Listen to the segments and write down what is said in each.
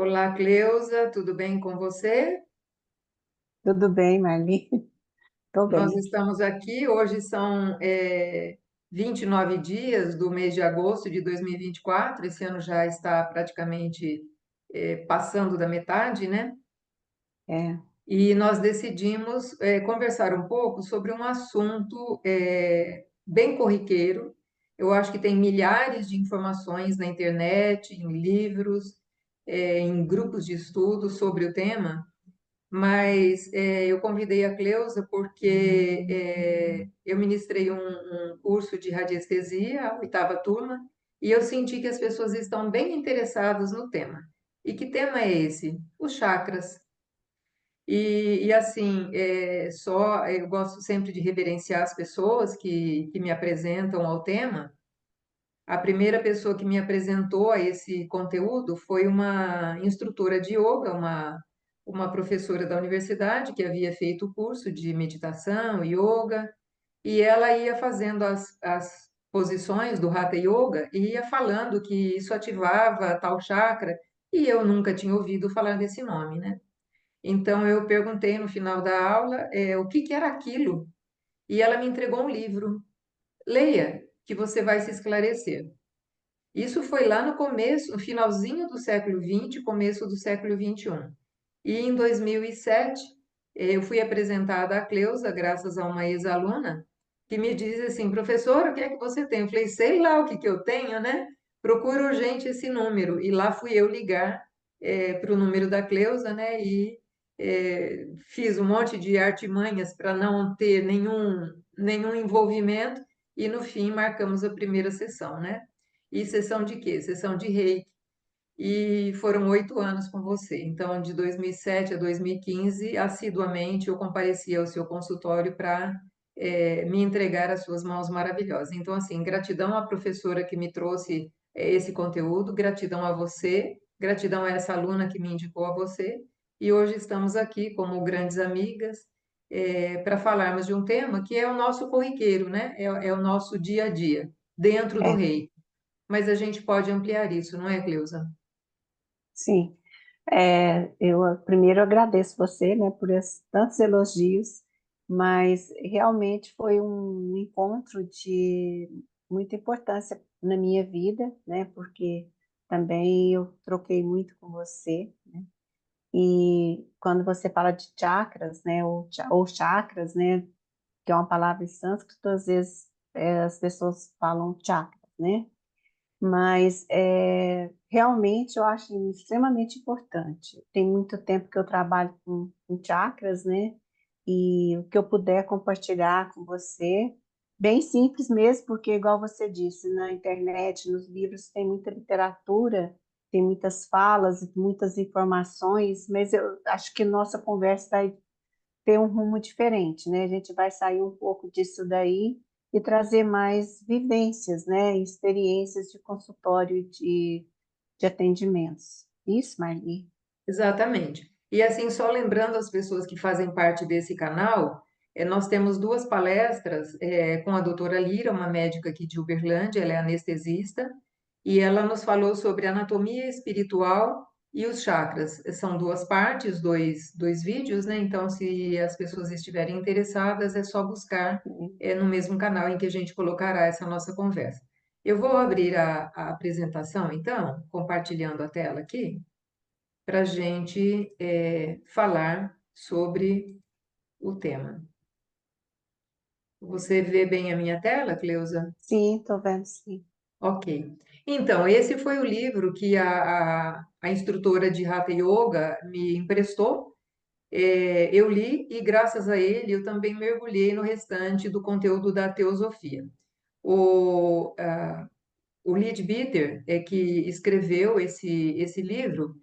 Olá, Cleusa, tudo bem com você? Tudo bem, Marli? Tô Nós bem. estamos aqui, hoje são 29 dias do mês de agosto de 2024. Esse ano já está praticamente passando da metade, né? É, E nós decidimos conversar um pouco sobre um assunto bem corriqueiro. Eu acho que tem milhares de informações na internet, em livros, em grupos de estudo sobre o tema. Mas eu convidei a Cleusa porque eu ministrei um curso de radiestesia, a oitava turma, e eu senti que as pessoas estão bem interessadas no tema. E que tema é esse? Os chakras. E assim, eu gosto sempre de reverenciar as pessoas que me apresentam ao tema. A primeira pessoa que me apresentou a esse conteúdo foi uma instrutora de yoga, uma professora da universidade que havia feito o curso de meditação, yoga, e ela ia fazendo as posições do Hatha Yoga e ia falando que isso ativava tal chakra, e eu nunca tinha ouvido falar desse nome, né? Então eu perguntei no final da aula, o que que era aquilo, e ela me entregou um livro. Leia, que você vai se esclarecer. Isso foi lá no começo, no finalzinho do século XX, começo do século XXI. E em 2007, eu fui apresentada à Cleusa, graças a uma ex-aluna, que me diz assim, professora, o que é que você tem? Eu falei, sei lá o que que eu tenho, né? Procura urgente esse número. E lá fui eu ligar para o número da Cleusa, né? E fiz um monte de artimanhas para não ter nenhum envolvimento. E no fim marcamos a primeira sessão, né? E sessão de quê? Sessão de reiki. E foram 8 anos com você. Então, de 2007 a 2015, assiduamente eu comparecia ao seu consultório para me entregar às suas mãos maravilhosas. Então, assim, gratidão à professora que me trouxe esse conteúdo, gratidão a você, gratidão a essa aluna que me indicou a você. E hoje estamos aqui como grandes amigas para falarmos de um tema que é o nosso corriqueiro, né? É o nosso dia a dia, dentro do é, rei. Mas a gente pode ampliar isso, não é, Cleusa? sim. Eu primeiro agradeço você, né, por esses tantos elogios, mas realmente foi um encontro de muita importância na minha vida, né, porque também eu troquei muito com você, né, e quando você fala de chakras, né, ou chakras, né, que é uma palavra em sânscrito, às vezes as pessoas falam chakras, né, mas realmente eu acho extremamente importante. Tem muito tempo que eu trabalho com chakras, né? E o que eu puder compartilhar com você, bem simples mesmo, porque igual você disse, na internet, nos livros tem muita literatura, tem muitas falas, muitas informações, mas eu acho que nossa conversa vai ter um rumo diferente, né? A gente vai sair um pouco disso daí e trazer mais vivências, né? Experiências de consultório e de atendimentos. Isso, Marli? Exatamente. E assim, só lembrando as pessoas que fazem parte desse canal, nós temos duas palestras com a doutora Lira, uma médica aqui de Uberlândia, ela é anestesista, e ela nos falou sobre anatomia espiritual e os chakras. São duas partes, dois vídeos, né? Então, se as pessoas estiverem interessadas, é só buscar no mesmo canal em que a gente colocará essa nossa conversa. Eu vou abrir a apresentação, então, compartilhando a tela aqui para a gente falar sobre o tema. Você vê bem a minha tela, Cleusa? Sim, estou vendo, sim. Ok. Então, esse foi o livro que a instrutora de Hatha Yoga me emprestou. Eu li e, graças a ele, eu também mergulhei no restante do conteúdo da teosofia. O, ah, o Leadbeater é que escreveu esse livro,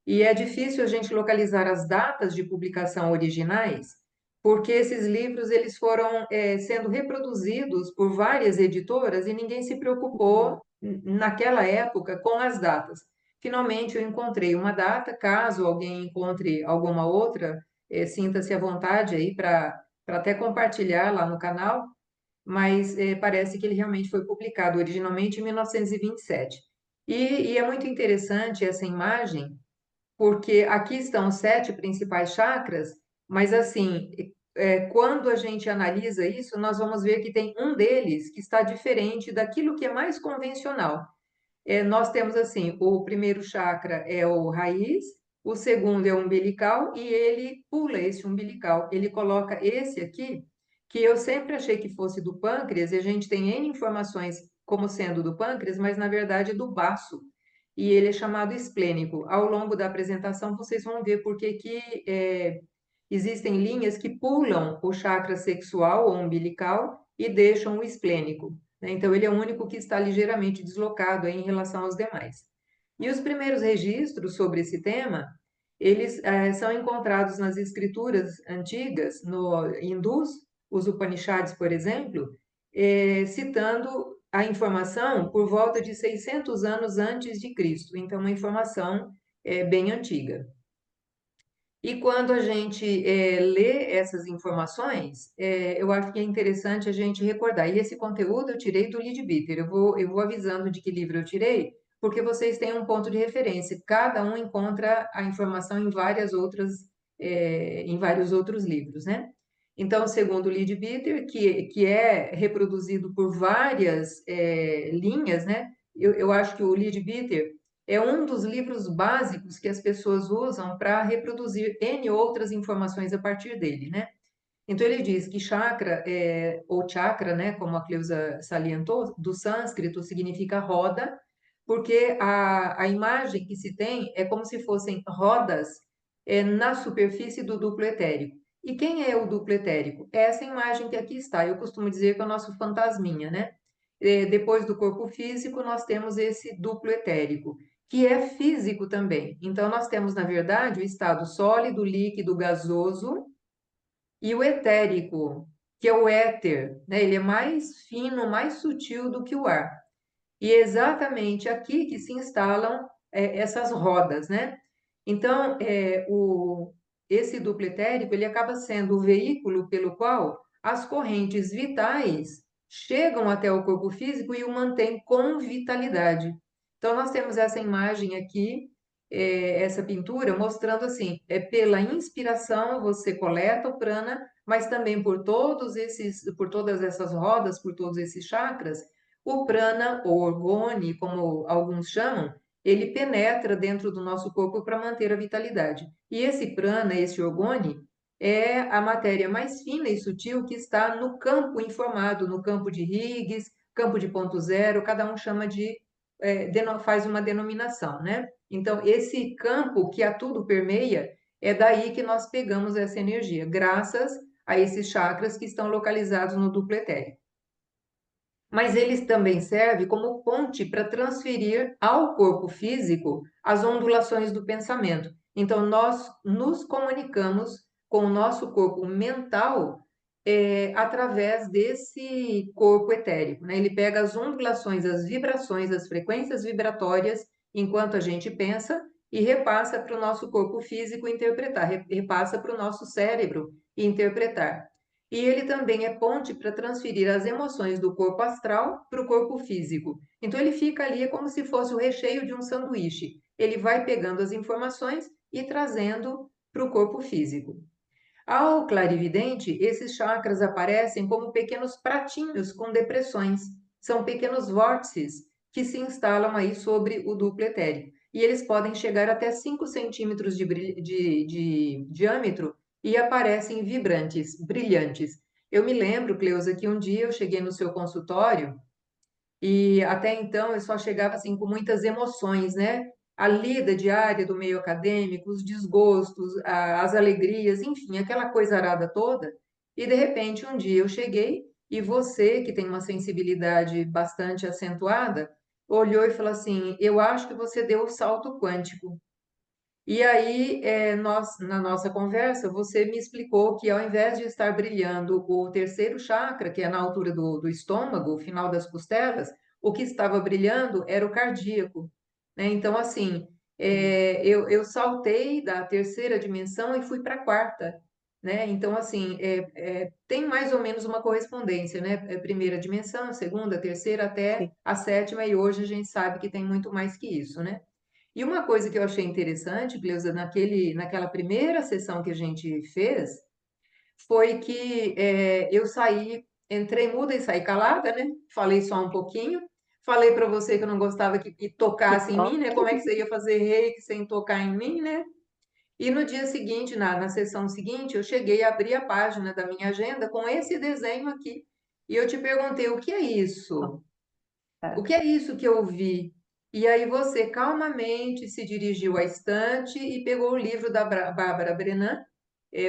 e é difícil a gente localizar as datas de publicação originais, porque esses livros eles foram sendo reproduzidos por várias editoras e ninguém se preocupou naquela época com as datas. Finalmente eu encontrei uma data, caso alguém encontre alguma outra, sinta-se à vontade aí para até compartilhar lá no canal, mas parece que ele realmente foi publicado originalmente em 1927. E é muito interessante essa imagem, porque aqui estão os 7 principais chakras, mas assim, quando a gente analisa isso, nós vamos ver que tem um deles que está diferente daquilo que é mais convencional. Nós temos assim, o primeiro chakra é o raiz, o segundo é o umbilical e ele pula esse umbilical. Ele coloca esse aqui, que eu sempre achei que fosse do pâncreas, e a gente tem N informações como sendo do pâncreas, mas na verdade é do baço. E ele é chamado esplênico. Ao longo da apresentação, vocês vão ver por que existem linhas que pulam o chakra sexual ou umbilical e deixam o esplênico, né? Então, ele é o único que está ligeiramente deslocado aí em relação aos demais. E os primeiros registros sobre esse tema, eles são encontrados nas escrituras antigas, no hindus, os Upanishads, por exemplo, citando a informação por volta de 600 anos antes de Cristo. Então, uma informação bem antiga. E quando a gente lê essas informações, eu acho que é interessante a gente recordar. E esse conteúdo eu tirei do Leadbeater. Eu vou avisando de que livro eu tirei, porque vocês têm um ponto de referência. Cada um encontra a informação em em vários outros livros, né? Então, segundo o Leadbeater, que é reproduzido por várias linhas, né? Eu acho que o Leadbeater é um dos livros básicos que as pessoas usam para reproduzir N outras informações a partir dele, né? Então ele diz que chakra, ou chakra, né, como a Cleusa salientou, do sânscrito significa roda, porque a imagem que se tem é como se fossem rodas na superfície do duplo etérico. E quem é o duplo etérico? É essa imagem que aqui está. Eu costumo dizer que é o nosso fantasminha, né? Depois do corpo físico, nós temos esse duplo etérico, que é físico também. Então, nós temos, na verdade, o estado sólido, líquido, gasoso e o etérico, que é o éter, né? Ele é mais fino, mais sutil do que o ar. E é exatamente aqui que se instalam essas rodas, né? Então, esse duplo etérico, ele acaba sendo o veículo pelo qual as correntes vitais chegam até o corpo físico e o mantêm com vitalidade. Então, nós temos essa imagem aqui, essa pintura, mostrando assim, pela inspiração você coleta o prana, mas também por todas essas rodas, por todos esses chakras, o prana, ou orgone, como alguns chamam, ele penetra dentro do nosso corpo para manter a vitalidade. E esse prana, esse orgone, é a matéria mais fina e sutil que está no campo informado, no campo de Higgs, campo de ponto zero, cada um chama faz uma denominação, né? Então, esse campo que a tudo permeia, é daí que nós pegamos essa energia, graças a esses chakras que estão localizados no duplo etérico. Mas eles também servem como ponte para transferir ao corpo físico as ondulações do pensamento. Então, nós nos comunicamos com o nosso corpo mental através desse corpo etérico, né? Ele pega as ondulações, as vibrações, as frequências vibratórias enquanto a gente pensa e repassa para o nosso corpo físico interpretar, repassa para o nosso cérebro interpretar. E ele também é ponte para transferir as emoções do corpo astral para o corpo físico. Então ele fica ali como se fosse o recheio de um sanduíche. Ele vai pegando as informações e trazendo para o corpo físico. Ao clarividente, esses chakras aparecem como pequenos pratinhos com depressões. São pequenos vórtices que se instalam aí sobre o duplo etérico. E eles podem chegar até 5 centímetros de diâmetro e aparecem vibrantes, brilhantes. Eu me lembro, Cleusa, que um dia eu cheguei no seu consultório e até então eu só chegava assim com muitas emoções, né? A lida diária do meio acadêmico, os desgostos, as alegrias, enfim, aquela coisa arada toda. E de repente um dia eu cheguei e você, que tem uma sensibilidade bastante acentuada, olhou e falou assim: Eu acho que você deu o salto quântico. E aí, na nossa conversa, você me explicou que ao invés de estar brilhando o terceiro chakra, que é na altura do estômago, o final das costelas, o que estava brilhando era o cardíaco, né? Então, assim, eu saltei da terceira dimensão e fui para a quarta, né? Então, assim, tem mais ou menos uma correspondência, né? Primeira dimensão, segunda, terceira, até Sim. a sétima, e hoje a gente sabe que tem muito mais que isso, né? E uma coisa que eu achei interessante, Cleusa, naquela primeira sessão que a gente fez, foi que eu saí, entrei muda e saí calada, né? Falei só um pouquinho. Falei para você que eu não gostava que Que tocasse em mim, top. né? Como é que você ia fazer reiki sem tocar em mim, né? E no dia seguinte, na sessão seguinte, eu cheguei a abrir a página da minha agenda com esse desenho aqui. E eu te perguntei, o que é isso? O que é isso que eu vi? E aí você calmamente se dirigiu à estante e pegou o livro da Bárbara Brenan,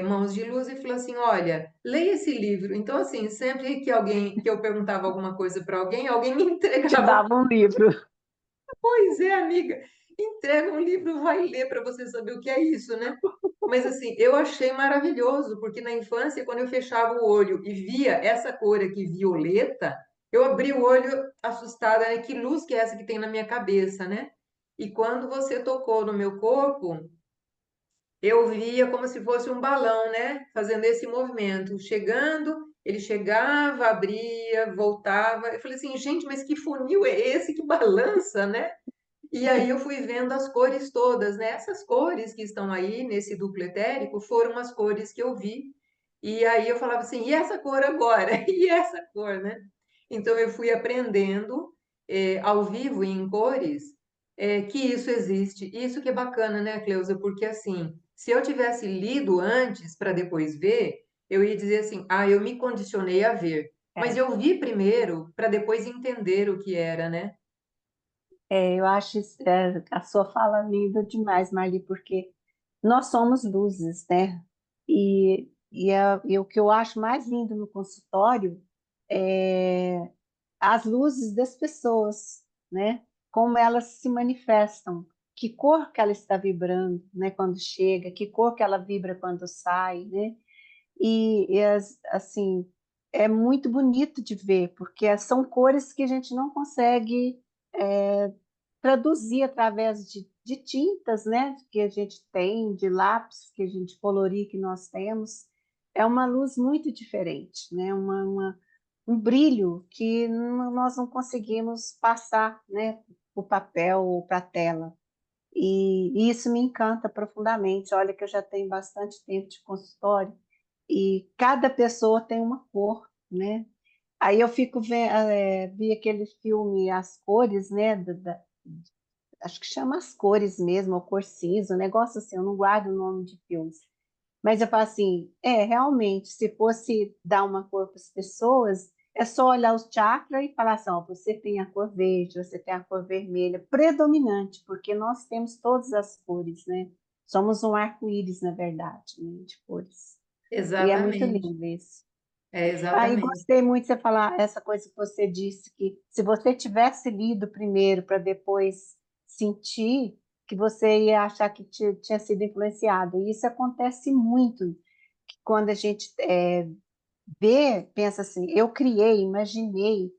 Mãos de Luz, e falou assim: Olha, leia esse livro. Então, assim, sempre que eu perguntava alguma coisa para alguém, alguém me Te entregava. dava um livro. Pois é, amiga, entrega um livro, vai ler para você saber o que é isso, né? Mas assim, eu achei maravilhoso, porque na infância, quando eu fechava o olho e via essa cor aqui violeta, eu abri o olho assustada, né? Que luz que é essa que tem na minha cabeça, né? E quando você tocou no meu corpo, eu via como se fosse um balão, né? Fazendo esse movimento, chegando, ele chegava, abria, voltava. Eu falei assim, gente, mas que funil é esse que balança, né? E aí eu fui vendo as cores todas, né? Essas cores que estão aí nesse duplo etérico foram as cores que eu vi. E aí eu falava assim, e essa cor agora? E essa cor, né? Então eu fui aprendendo ao vivo e em cores que isso existe. Isso que é bacana, né, Cleusa? Porque assim, se eu tivesse lido antes para depois ver, eu ia dizer assim, ah, eu me condicionei a ver. Mas É, eu vi primeiro para depois entender o que era, né? eu acho a sua fala linda demais, Marli, porque nós somos luzes, né? E o que eu acho mais lindo no consultório é as luzes das pessoas, né? Como elas se manifestam, que cor que ela está vibrando, né? Quando chega, que cor que ela vibra quando sai, né? Assim, é muito bonito de ver, porque são cores que a gente não consegue traduzir através de tintas, né, que a gente tem, de lápis que a gente colorir que nós temos. É uma luz muito diferente, né, um brilho que nós não conseguimos passar, né, o papel ou para a tela. E isso me encanta profundamente. Olha que eu já tenho bastante tempo de consultório e cada pessoa tem uma cor, né? Aí eu fico vendo, vi aquele filme As Cores, né? Acho que chama As Cores mesmo, ou Cor Cinza, um negócio assim, eu não guardo o nome de filmes. Mas eu falo assim, realmente, se fosse dar uma cor para as pessoas, é só olhar os chakras e falar assim, ó, você tem a cor verde, você tem a cor vermelha, predominante, porque nós temos todas as cores, né? Somos um arco-íris, na verdade, né, de cores. E é muito Exatamente. lindo isso. É, Aí exatamente. gostei muito de você falar essa coisa que você disse, que se você tivesse lido primeiro para depois sentir, que você ia achar que tinha sido influenciado. E isso acontece muito, que quando a gente vê, pensa assim, eu criei, imaginei,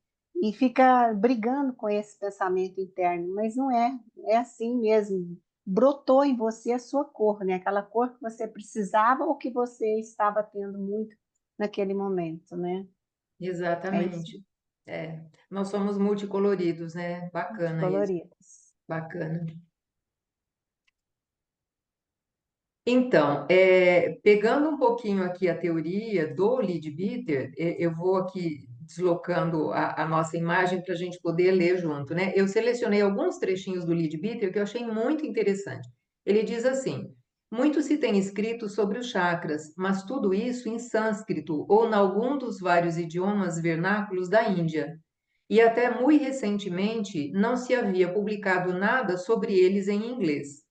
e fica brigando com esse pensamento interno, mas não é, é assim mesmo. Brotou em você a sua cor, né? Aquela cor que você precisava ou que você estava tendo muito naquele momento, né? É isso, Exatamente. É, nós somos multicoloridos, né? de Bacana isso, coloridos. bacana. Então, pegando um pouquinho aqui a teoria do Leadbeater, eu vou aqui deslocando a nossa imagem para a gente poder ler junto, né? Eu selecionei alguns trechinhos do Leadbeater que eu achei muito interessante. Ele diz assim: muito se tem escrito sobre os chakras, mas tudo isso em sânscrito ou em algum dos vários idiomas vernáculos da Índia. E até muito recentemente não se havia publicado nada sobre eles em inglês.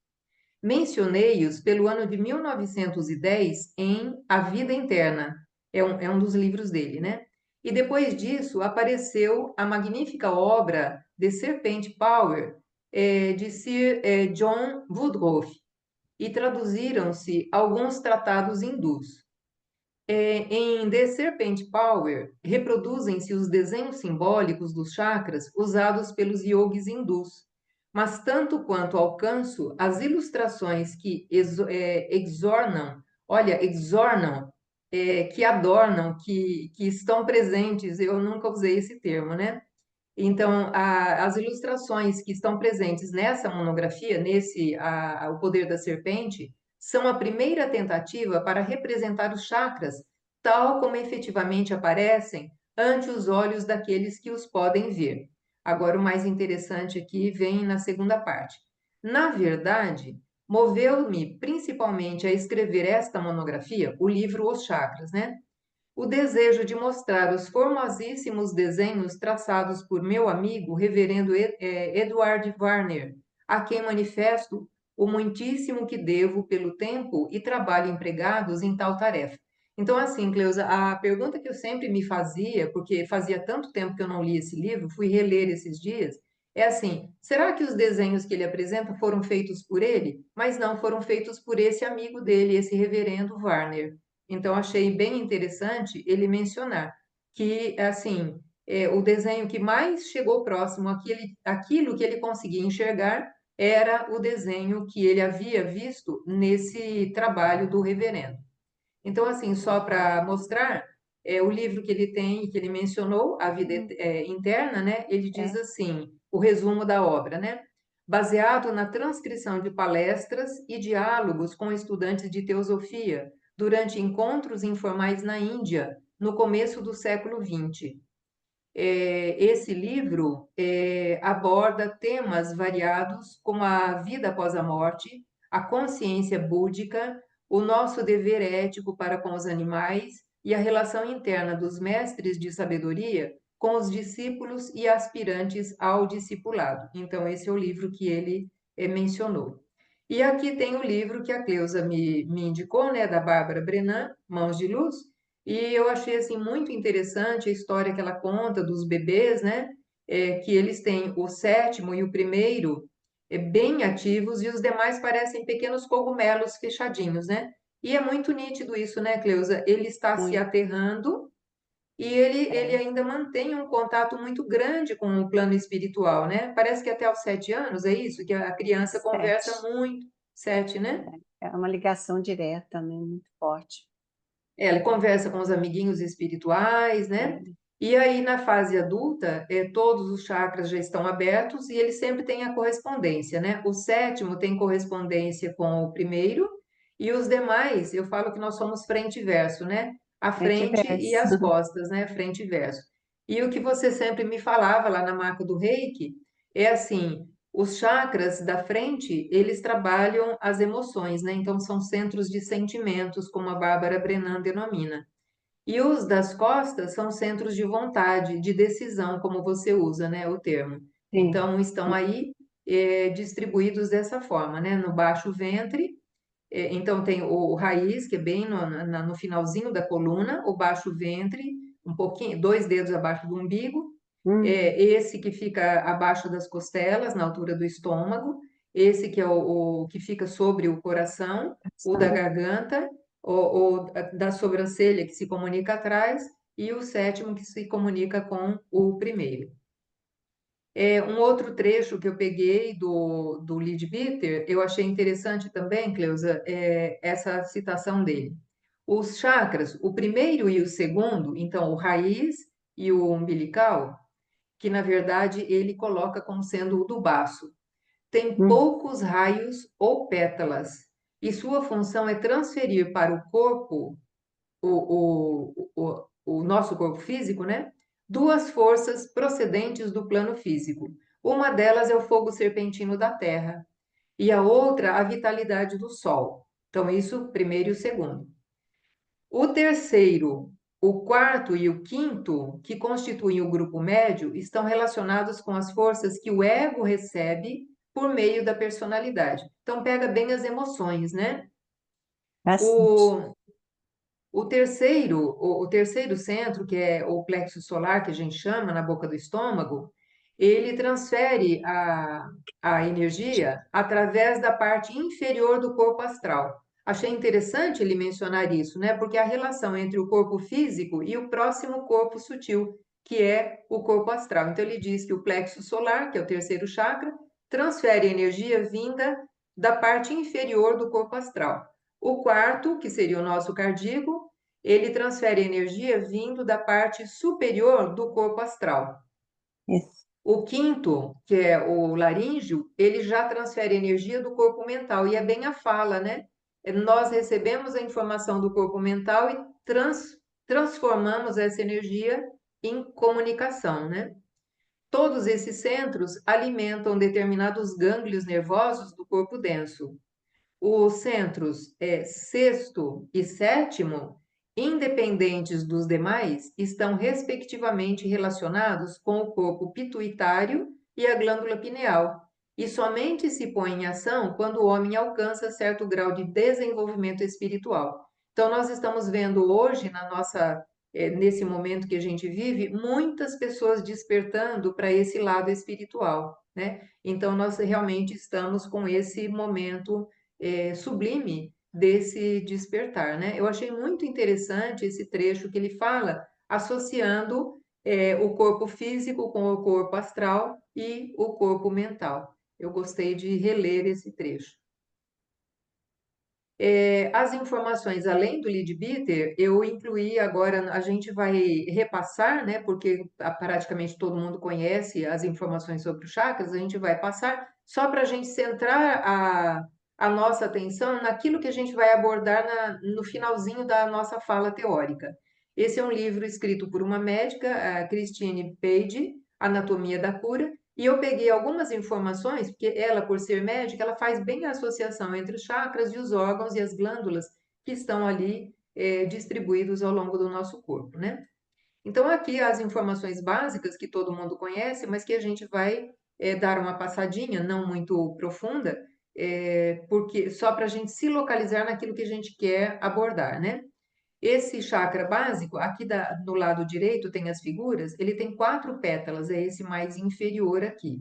Mencionei-os pelo ano de 1910 em A Vida Interna, é um dos livros dele, né? E depois disso apareceu a magnífica obra The Serpent Power, de Sir John Woodroffe, e traduziram-se alguns tratados hindus. Em The Serpent Power, reproduzem-se os desenhos simbólicos dos chakras usados pelos yogis hindus, mas tanto quanto alcanço as ilustrações que exornam, olha, exornam, que adornam, que estão presentes, eu nunca usei esse termo, né? Então, as ilustrações que estão presentes nessa monografia, O Poder da Serpente, são a primeira tentativa para representar os chakras tal como efetivamente aparecem ante os olhos daqueles que os podem ver. Agora, o mais interessante aqui vem na segunda parte. Na verdade, moveu-me principalmente a escrever esta monografia, o livro Os Chakras, né? O desejo de mostrar os formosíssimos desenhos traçados por meu amigo, reverendo Edward Warner, a quem manifesto o muitíssimo que devo pelo tempo e trabalho empregados em tal tarefa. Então, assim, Cleusa, a pergunta que eu sempre me fazia, porque fazia tanto tempo que eu não li esse livro, fui reler esses dias, é assim: será que os desenhos que ele apresenta foram feitos por ele? Mas não, foram feitos por esse amigo dele, esse reverendo Warner. Então, achei bem interessante ele mencionar que, assim, o desenho que mais chegou próximo àquilo que ele conseguia enxergar era o desenho que ele havia visto nesse trabalho do reverendo. Então, assim, só para mostrar, o livro que ele tem, que ele mencionou, A Vida Hum, Interna, né? Ele diz é, assim, o resumo da obra, né? Baseado na transcrição de palestras e diálogos com estudantes de teosofia durante encontros informais na Índia, no começo do século XX. Esse livro aborda temas variados como a vida após a morte, a consciência búdica, o nosso dever ético para com os animais e a relação interna dos mestres de sabedoria com os discípulos e aspirantes ao discipulado. Então, esse é o livro que ele mencionou. E aqui tem o livro que a Cleusa me indicou, né, da Bárbara Brenan, Mãos de Luz, e eu achei assim muito interessante a história que ela conta dos bebês, né? Que eles têm o sétimo e o primeiro bem ativos e os demais parecem pequenos cogumelos fechadinhos, né? E é muito nítido isso, né, Cleusa? Ele está se muito. aterrando e ele É, ainda mantém um contato muito grande com o plano espiritual, né? Parece que até os 7 anos é isso, que a criança conversa 7. muito. 7, né? É uma ligação direta, né? Muito forte. Ela conversa com os amiguinhos espirituais, né? É, E aí, na fase adulta, todos os chakras já estão abertos e ele sempre tem a correspondência, né? O sétimo tem correspondência com o primeiro e os demais, eu falo que nós somos frente e verso, né? A frente e frente e verso. as costas, né? Frente e verso. E o que você sempre me falava lá na marca do Reiki é assim: os chakras da frente, eles trabalham as emoções, né? Então, são centros de sentimentos, como a Bárbara Brennan denomina. E os das costas são centros de vontade, de decisão, como você usa, né, o termo. Sim. Então, estão aí distribuídos dessa forma, né? No baixo ventre, então tem o raiz, que é bem no finalzinho da coluna, o baixo ventre, um pouquinho, 2 dedos abaixo do umbigo, Hum, esse que fica abaixo das costelas, na altura do estômago, esse que é o que fica sobre o coração, o da são garganta, o da sobrancelha, que se comunica atrás, e o sétimo, que se comunica com o primeiro. Um outro trecho que eu peguei do Leadbeater, eu achei interessante também, Cleusa, essa citação dele. Os chakras, o primeiro e o segundo, então o raiz e o umbilical, que na verdade ele coloca como sendo o do baço. Tem hum, poucos raios ou pétalas, e sua função é transferir para o corpo, o nosso corpo físico, né? Duas forças procedentes do plano físico. Uma delas é o fogo serpentino da Terra, e a outra a vitalidade do Sol. Então, isso, primeiro e o segundo. O terceiro, o quarto e o quinto, que constituem o grupo médio, estão relacionados com as forças que o ego recebe por meio da personalidade. Então, pega bem as emoções, né? bastante. O, o terceiro centro, que é o plexo solar, que a gente chama na boca do estômago, ele transfere a energia através da parte inferior do corpo astral. Achei interessante ele mencionar isso, né? Porque a relação entre o corpo físico e o próximo corpo sutil, que é o corpo astral. Então, ele diz que o plexo solar, que é o terceiro chakra, transfere energia vinda da parte inferior do corpo astral. O quarto, que seria o nosso cardíaco, ele transfere energia vindo da parte superior do corpo astral. Isso. O quinto, que é o laríngeo, ele já transfere energia do corpo mental, e é bem a fala, né? Nós recebemos a informação do corpo mental e transformamos essa energia em comunicação, né? Todos esses centros alimentam determinados gânglios nervosos do corpo denso. Os centros sexto e sétimo, independentes dos demais, estão respectivamente relacionados com o corpo pituitário e a glândula pineal, e somente se põe em ação quando o homem alcança certo grau de desenvolvimento espiritual. Então, nós estamos vendo hoje, nesse momento que a gente vive, muitas pessoas despertando para esse lado espiritual, né? Então, nós realmente estamos com esse momento sublime desse despertar, né? Eu achei muito interessante esse trecho que ele fala, associando o corpo físico com o corpo astral e o corpo mental. Eu gostei de reler esse trecho. As informações além do Leadbeater, eu incluí agora, a gente vai repassar, né? Porque praticamente todo mundo conhece as informações sobre os chakras, a gente vai passar só para a gente centrar a nossa atenção naquilo que a gente vai abordar no finalzinho da nossa fala teórica. Esse é um livro escrito por uma médica, a Christine Page, Anatomia da Cura, e eu peguei algumas informações, porque ela, por ser médica, ela faz bem a associação entre os chakras e os órgãos e as glândulas que estão ali distribuídos ao longo do nosso corpo, né? Então, aqui as informações básicas que todo mundo conhece, mas que a gente vai dar uma passadinha, não muito profunda, porque só para a gente se localizar naquilo que a gente quer abordar, né? Esse chakra básico, aqui do lado direito tem as figuras, ele tem 4 pétalas, é esse mais inferior aqui.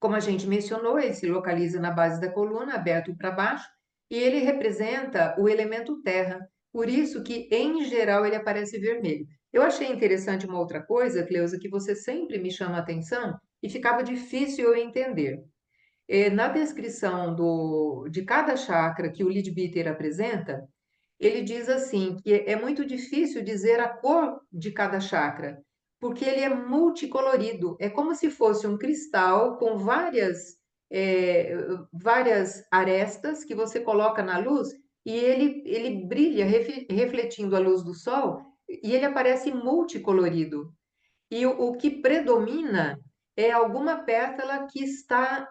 Como a gente mencionou, ele se localiza na base da coluna, aberto para baixo, e ele representa o elemento terra. Por isso que, em geral, ele aparece vermelho. Eu achei interessante uma outra coisa, Cleusa, que você sempre me chama a atenção e ficava difícil eu entender. Na descrição de cada chakra que o Leadbeater apresenta, ele diz assim que é muito difícil dizer a cor de cada chakra, porque ele é multicolorido. É como se fosse um cristal com várias arestas que você coloca na luz e ele brilha, refletindo a luz do sol, e ele aparece multicolorido. E o que predomina é alguma pétala que está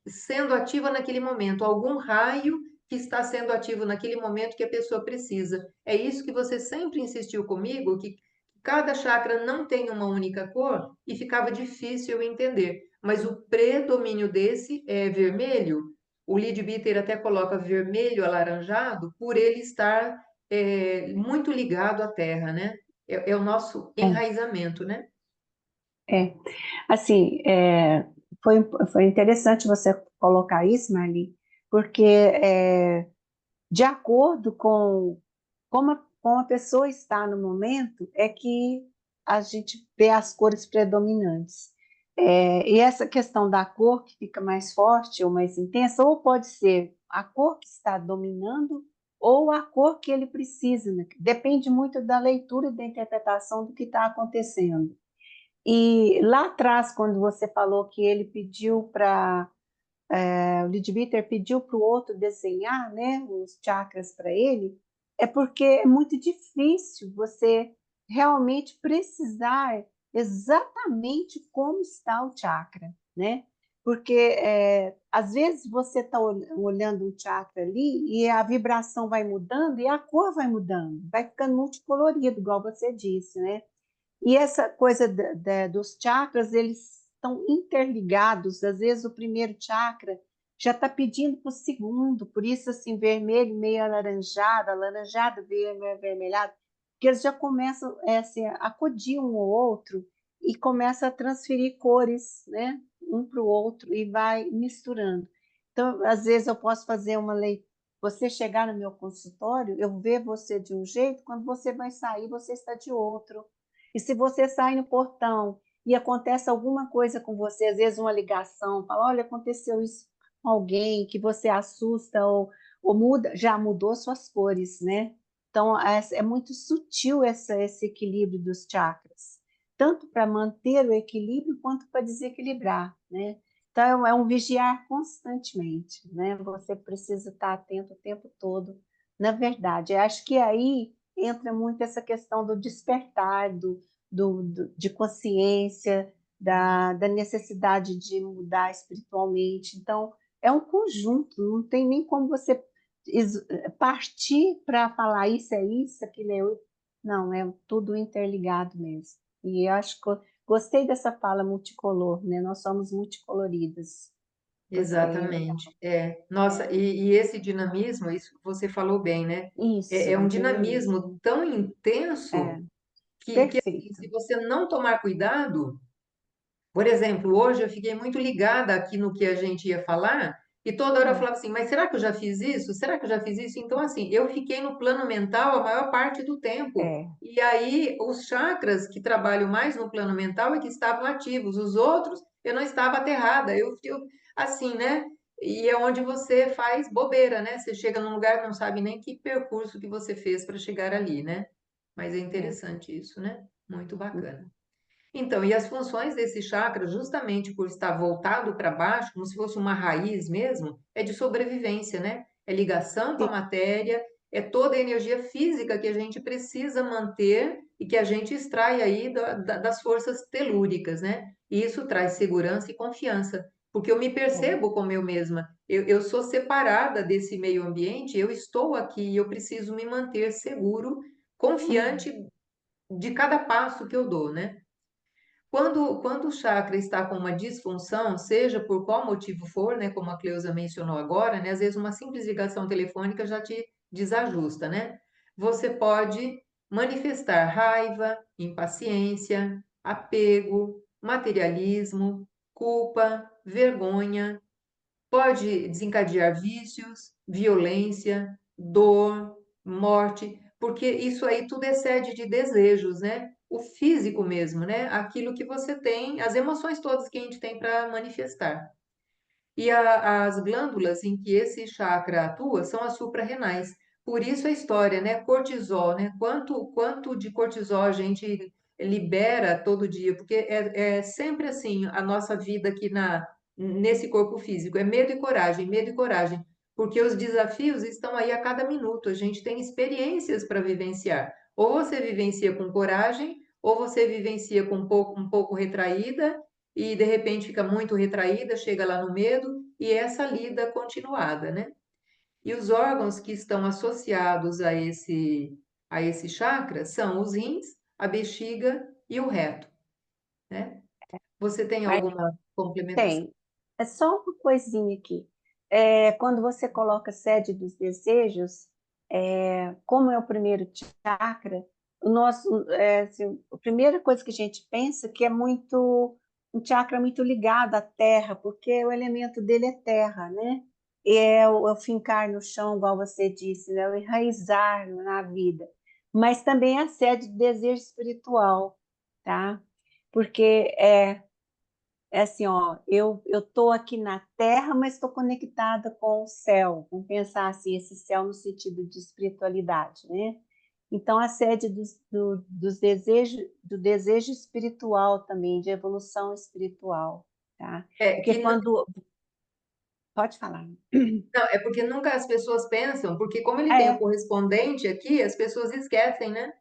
sendo ativa naquele momento, algum raio que está sendo ativo naquele momento que a pessoa precisa. É isso que você sempre insistiu comigo, que cada chakra não tem uma única cor e ficava difícil eu entender. Mas o predomínio desse é vermelho. O Leadbeater até coloca vermelho alaranjado por ele estar muito ligado à Terra, né? É o nosso É, enraizamento, né? é. Assim, foi interessante você colocar isso, Marli, porque de acordo com como a pessoa está no momento, é que a gente vê as cores predominantes. E essa questão da cor que fica mais forte ou mais intensa, ou pode ser a cor que está dominando, ou a cor que ele precisa, né? Depende muito da leitura e da interpretação do que está acontecendo. E lá atrás, quando você falou que ele pediu para o Leadbeater pediu para o outro desenhar, né, os chakras para ele, é porque é muito difícil você realmente precisar exatamente como está o chakra, né? Porque às vezes você está olhando um chakra ali e a vibração vai mudando e a cor vai mudando, vai ficando multicolorido, igual você disse, né? E essa coisa dos chakras, eles estão interligados. Às vezes o primeiro chakra já está pedindo para o segundo, por isso assim, vermelho meio alaranjado, alaranjado meio avermelhado, porque eles já começam assim, a acudir um ao outro e começa a transferir cores, né, um para o outro e vai misturando. Então, às vezes eu posso fazer uma leitura, você chegar no meu consultório, eu ver você de um jeito, quando você vai sair, você está de outro. E se você sai no portão e acontece alguma coisa com você, às vezes uma ligação, fala, olha, aconteceu isso com alguém, que você assusta ou muda, já mudou suas cores, né? Então, é muito sutil esse equilíbrio dos chakras. tanto para manter o equilíbrio quanto para desequilibrar, né? Então, é um vigiar constantemente, né? Você precisa estar atento o tempo todo. Na verdade, eu acho que aí entra muito essa questão do despertar, de consciência, da necessidade de mudar espiritualmente. Então, é um conjunto, não tem nem como você partir para falar isso é isso, aquilo é outro. Não, é tudo interligado mesmo. E eu acho que gostei dessa fala multicolor, né? Nós somos multicoloridas. Gostei, é legal. Exatamente. É. Nossa, É, e esse dinamismo, isso você falou bem, né? É isso, um dinamismo dinamismo. tão É, intenso que assim, perfeito. se você não tomar cuidado, por exemplo, hoje eu fiquei muito ligada aqui no que a gente ia falar, e toda hora eu Hum, falava assim, mas será que eu já fiz isso? Será que eu já fiz isso? Então, assim, eu fiquei no plano mental a maior parte do tempo. é, E aí, os chakras que trabalham mais no plano mental é que estavam ativos, os outros eu não estava aterrada. Assim, né? E é onde você faz bobeira, né? Você chega num lugar, não sabe nem que percurso que você fez para chegar ali, né? Mas é é. interessante isso, né? Muito bacana. Então, e as funções desse chakra, justamente por estar voltado para baixo, como se fosse uma raiz mesmo, é de sobrevivência, né? É ligação com a Sim, matéria, é toda a energia física que a gente precisa manter e que a gente extrai aí das forças telúricas, né? E isso traz segurança e confiança, porque eu me é. percebo como eu mesma. Eu sou separada desse meio ambiente, eu estou aqui e eu preciso me manter seguro, Hum, confiante de cada passo que eu dou, né? Quando o chakra está com uma disfunção, seja por qual motivo for, né, como a Cleusa mencionou agora, né, às vezes uma simples ligação telefônica já te desajusta, né? Você pode manifestar raiva, impaciência, apego, materialismo, culpa, vergonha, pode desencadear vícios, violência, dor, morte, porque isso aí tudo excede de desejos, né? O físico mesmo, né? Aquilo que você tem, as emoções todas que a gente tem para manifestar. E as glândulas em que esse chakra atua são as suprarrenais. Por isso a história, né? Cortisol, né? Quanto de cortisol a gente libera todo dia? Porque é sempre assim a nossa vida aqui nesse corpo físico. É medo e coragem, medo e coragem. Porque os desafios estão aí a cada minuto. A gente tem experiências para vivenciar. Ou você vivencia com coragem, ou você vivencia com um pouco retraída e de repente fica muito retraída, chega lá no medo e essa lida continuada, né? E os órgãos que estão associados a esse chakra são os rins, a bexiga e o reto, né? Você tem mas alguma complementação? tem. É só uma coisinha aqui. É, quando você coloca sede dos desejos, como é o primeiro chakra, assim, a primeira coisa que a gente pensa que é muito um chakra muito ligado à terra, porque o elemento dele é terra, né? E é o fincar no chão, igual você disse, né? O enraizar na vida. Mas também é a sede do desejo espiritual, tá? Porque é assim, ó, eu tô aqui na Terra, mas estou conectada com o céu. Vamos pensar assim, esse céu no sentido de espiritualidade, né? Então, a sede dos desejos, do desejo espiritual também, de evolução espiritual, tá? É Porque que quando... Pode falar. não, é porque nunca as pessoas pensam, porque como ele tem o É, correspondente aqui, as pessoas esquecem, né?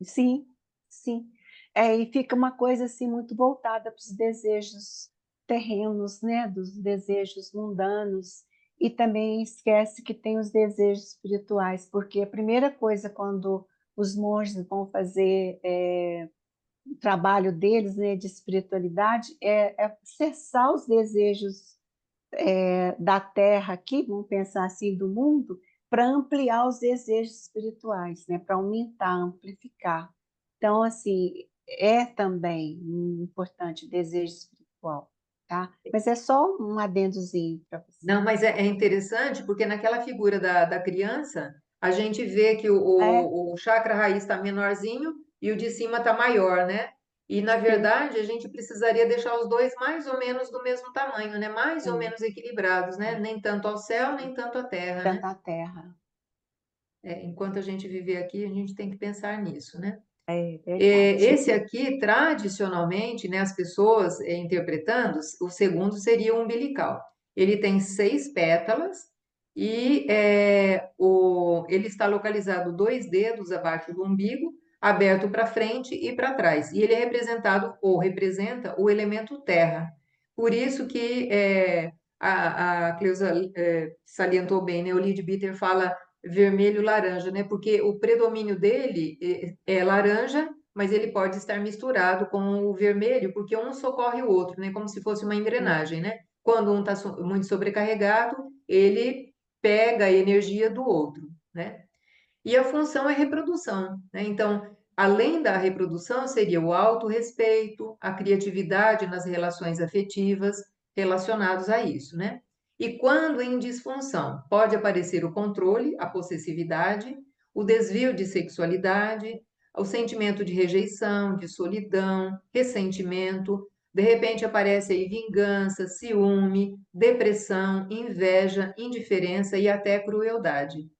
sim, sim. E fica uma coisa assim muito voltada para os desejos terrenos, né? Dos desejos mundanos. E também esquece que tem os desejos espirituais, porque a primeira coisa quando os monges vão fazer o trabalho deles, né, de espiritualidade, é cessar os desejos da terra aqui, vamos pensar assim, do mundo, para ampliar os desejos espirituais, né? Para aumentar, amplificar. Então, assim, é também importante o desejo espiritual, tá? Mas é só um adendozinho para você. Não, mas é interessante porque naquela figura da criança, a gente vê que É, o chakra raiz está menorzinho e o de cima está maior, né? E na sim, verdade a gente precisaria deixar os dois mais ou menos do mesmo tamanho, né? Mais ou é, menos equilibrados, né? é, Nem tanto ao céu, nem sim. tanto à terra, né? Tanta terra. Enquanto a gente viver aqui, a gente tem que pensar nisso, né? É verdade. Esse aqui, tradicionalmente, né, as pessoas interpretando, o segundo seria o umbilical. Ele tem 6 pétalas e ele está localizado 2 dedos abaixo do umbigo, aberto para frente e para trás. E ele é representado ou representa o elemento terra. Por isso que a Cleusa salientou bem, né? O Leadbeater fala vermelho-laranja, né? Porque o predomínio dele é laranja, mas ele pode estar misturado com o vermelho, porque um socorre o outro, né? Como se fosse uma Sim. engrenagem, né? Quando um está muito sobrecarregado, ele pega a energia do outro, né? E a função é reprodução, né? Então, além da reprodução, seria o autorrespeito, a criatividade nas relações afetivas relacionados a isso, né? E quando em disfunção, pode aparecer o controle, a possessividade, o desvio de sexualidade, o sentimento de rejeição, de solidão, ressentimento, de repente aparece aí vingança, ciúme, depressão, inveja, indiferença e até crueldade.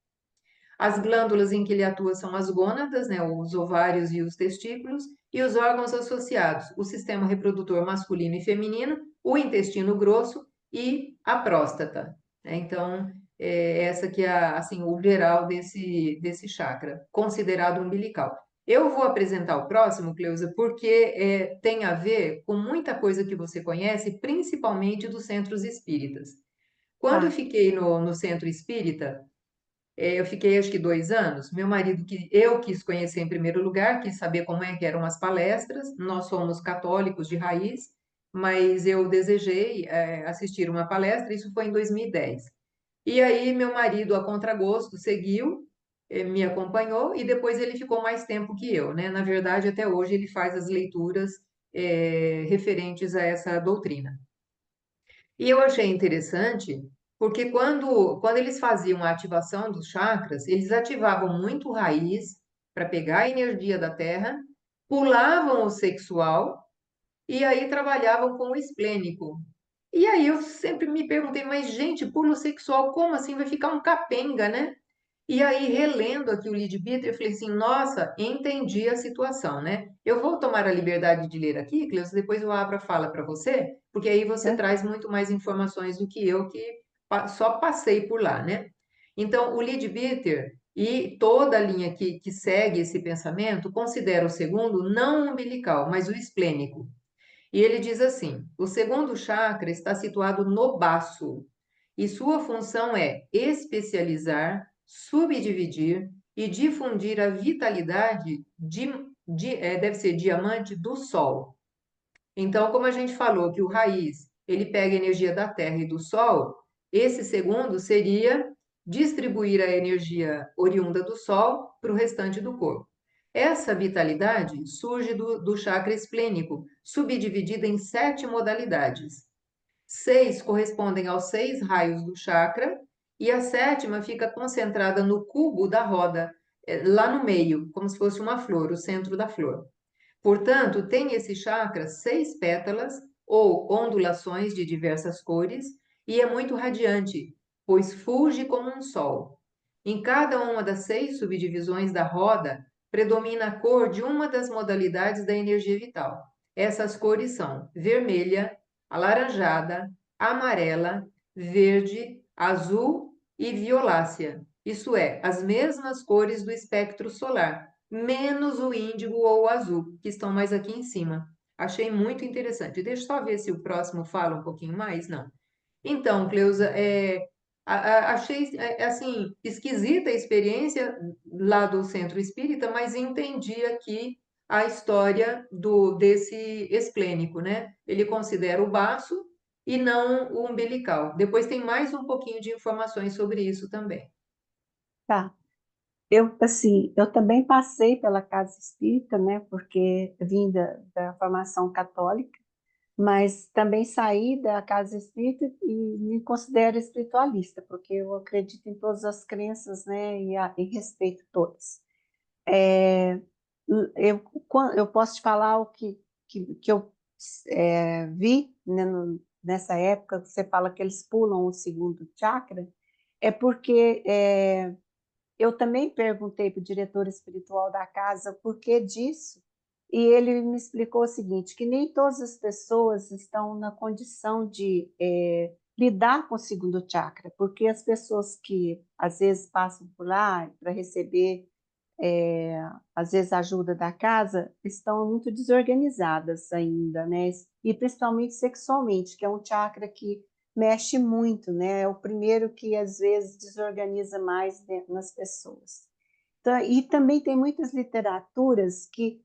As glândulas em que ele atua são as gônadas, né, os ovários e os testículos, e os órgãos associados, o sistema reprodutor masculino e feminino, o intestino grosso e a próstata, né? Então, essa aqui é assim, o geral desse chakra, considerado umbilical. Eu vou apresentar o próximo, Cleusa, porque tem a ver com muita coisa que você conhece, principalmente dos centros espíritas. Quando eu Tá. fiquei no centro espírita, eu fiquei acho que 2 anos. Meu marido, que eu quis conhecer em primeiro lugar, quis saber como é que eram as palestras. Nós somos católicos de raiz, mas eu desejei assistir uma palestra. Isso foi em 2010. E aí meu marido, a contragosto, seguiu, me acompanhou e depois ele ficou mais tempo que eu, né? Na verdade, até hoje ele faz as leituras referentes a essa doutrina. E eu achei interessante, porque quando eles faziam a ativação dos chakras, eles ativavam muito o raiz para pegar a energia da terra, pulavam o sexual e aí trabalhavam com o esplênico. E aí eu sempre me perguntei, mas gente, pulo sexual, como assim? Vai ficar um capenga, né? E aí, relendo aqui o Leadbeater, eu falei assim, nossa, entendi a situação, né? Eu vou tomar a liberdade de ler aqui, Cleusa, depois eu abro a fala para você, porque aí você Hã? traz muito mais informações do que eu, que só passei por lá, né? Então, o Leadbeater e toda a linha que segue esse pensamento considera o segundo não umbilical, mas o esplênico. E ele diz assim: o segundo chakra está situado no baço e sua função é especializar, subdividir e difundir a vitalidade deve ser diamante do Sol. Então, como a gente falou que o raiz ele pega a energia da Terra e do Sol, esse segundo seria distribuir a energia oriunda do Sol para o restante do corpo. Essa vitalidade surge do chakra esplênico, subdividida em 7 modalidades. 6 correspondem aos 6 raios do chakra, e a sétima fica concentrada no cubo da roda, lá no meio, como se fosse uma flor, o centro da flor. Portanto, tem esse chakra 6 pétalas ou ondulações de diversas cores e é muito radiante, pois fulge como um sol. Em cada uma das 6 subdivisões da roda, predomina a cor de uma das modalidades da energia vital. Essas cores são vermelha, alaranjada, amarela, verde, azul e violácea. Isso é, as mesmas cores do espectro solar, menos o índigo ou o azul, que estão mais aqui em cima. Achei muito interessante. Deixa eu só ver se o próximo fala um pouquinho mais. Não. Então, Cleusa, achei assim esquisita a experiência lá do Centro Espírita, mas entendi aqui a história desse esplênico, né? Ele considera o baço e não o umbilical. Depois tem mais um pouquinho de informações sobre isso também. Tá. Eu, assim, eu também passei pela casa espírita, né, porque vim da formação católica, mas também saí da casa espírita e me considero espiritualista, porque eu acredito em todas as crenças, né, e respeito todas. É, eu posso te falar o que eu vi, né, nessa época, que você fala que eles pulam o segundo chakra, é porque eu também perguntei para o diretor espiritual da casa o porquê disso, e ele me explicou o seguinte, que nem todas as pessoas estão na condição de lidar com o segundo chakra, porque as pessoas que às vezes passam por lá para receber, é, às vezes, ajuda da casa, estão muito desorganizadas ainda, né? E principalmente sexualmente, que é um chakra que mexe muito, né? É o primeiro que às vezes desorganiza mais dentro nas pessoas. Então, e também tem muitas literaturas que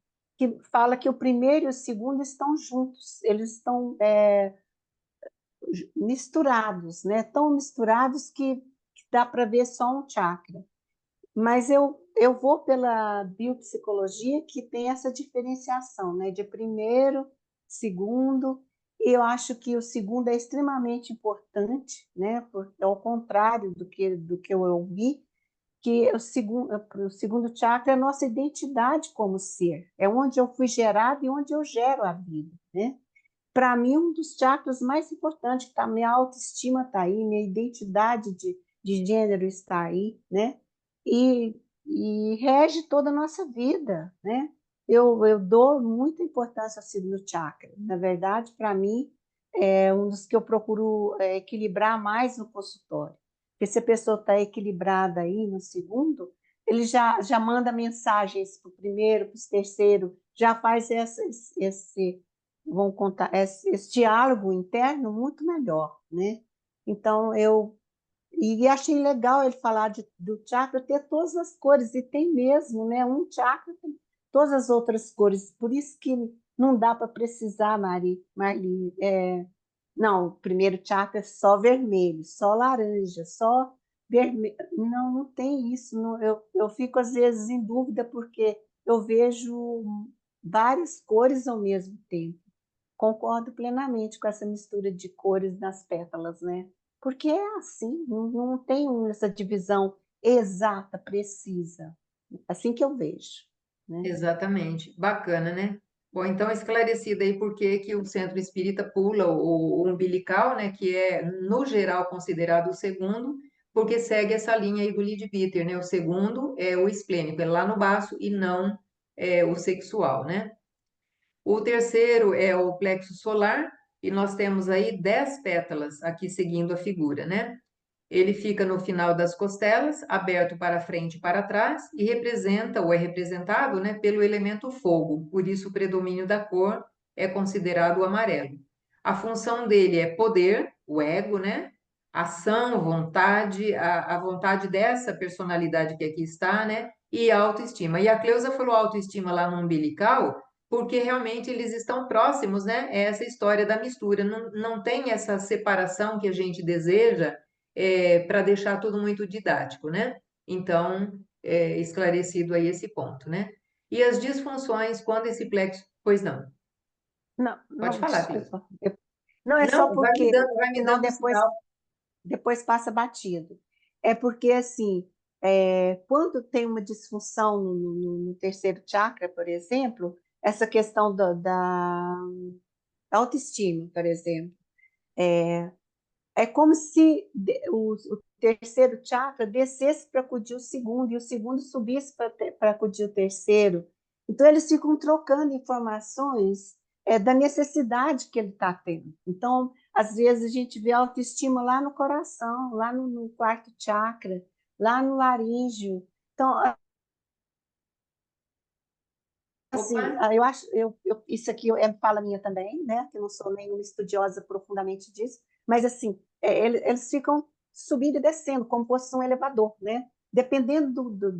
fala que o primeiro e o segundo estão juntos, eles estão misturados, né? Tão misturados que dá para ver só um chakra. Mas eu vou pela biopsicologia que tem essa diferenciação, né? De primeiro, segundo, e eu acho que o segundo é extremamente importante, né? Porque, ao contrário do que eu ouvi, que o segundo chakra é a nossa identidade como ser, é onde eu fui gerado e onde eu gero a vida, né? Para mim, um dos chakras mais importantes, que tá, minha autoestima está aí, minha identidade de gênero está aí, né? E rege toda a nossa vida, né? Eu dou muita importância ao segundo chakra. Na verdade, para mim, é um dos que eu procuro equilibrar mais no consultório. Porque se a pessoa está equilibrada aí no segundo, ele já manda mensagens para o primeiro, para o terceiro, já faz esse vão contar esse diálogo interno muito melhor, né? Então eu achei legal ele falar do chakra ter todas as cores e tem mesmo, né? Um chakra tem todas as outras cores, por isso que não dá para precisar, Marli, não, o primeiro chakra é só vermelho, só laranja, só vermelho. Não, não tem isso. Não, eu fico às vezes em dúvida porque eu vejo várias cores ao mesmo tempo. Concordo plenamente com essa mistura de cores nas pétalas, né? Porque é assim, não tem essa divisão exata, precisa. Assim que eu vejo, né? Exatamente. Bacana, né? Bom, então esclarecido aí por que que o centro espírita pula o umbilical, né, que é, no geral, considerado o segundo, porque segue essa linha aí do Leadbeater, né? O segundo é o esplênico, é lá no baço e não o sexual, né? O terceiro é o plexo solar, e nós temos aí 10 pétalas aqui seguindo a figura, né? Ele fica no final das costelas, aberto para frente e para trás, e representa, ou é representado, né, pelo elemento fogo, por isso o predomínio da cor é considerado o amarelo. A função dele é poder, o ego, né? Ação, vontade, a vontade dessa personalidade que aqui está, né? E a autoestima. E a Cleusa falou autoestima lá no umbilical, porque realmente eles estão próximos, né? É essa história da mistura. Não tem essa separação que a gente deseja, para deixar tudo muito didático, né? Então, esclarecido aí esse ponto, né? E as disfunções quando esse plexo. Pois não, Não, pode não, falar, Cris. desculpa. Não é só Não, porque, vai me senão dando sinal. depois passa batido. É porque, assim, quando tem uma disfunção no terceiro chakra, por exemplo, essa questão da autoestima, por exemplo, é como se o terceiro chakra descesse para acudir o segundo e o segundo subisse para acudir o terceiro. Então, eles ficam trocando informações da necessidade que ele está tendo. Então, às vezes, a gente vê autoestima lá no coração, lá no quarto chakra, lá no laríngeo. Então, Opa, assim, eu acho, isso aqui é fala minha também, né? Que eu não sou nenhuma estudiosa profundamente disso, mas assim, eles ficam subindo e descendo, como fosse um elevador, né? Dependendo da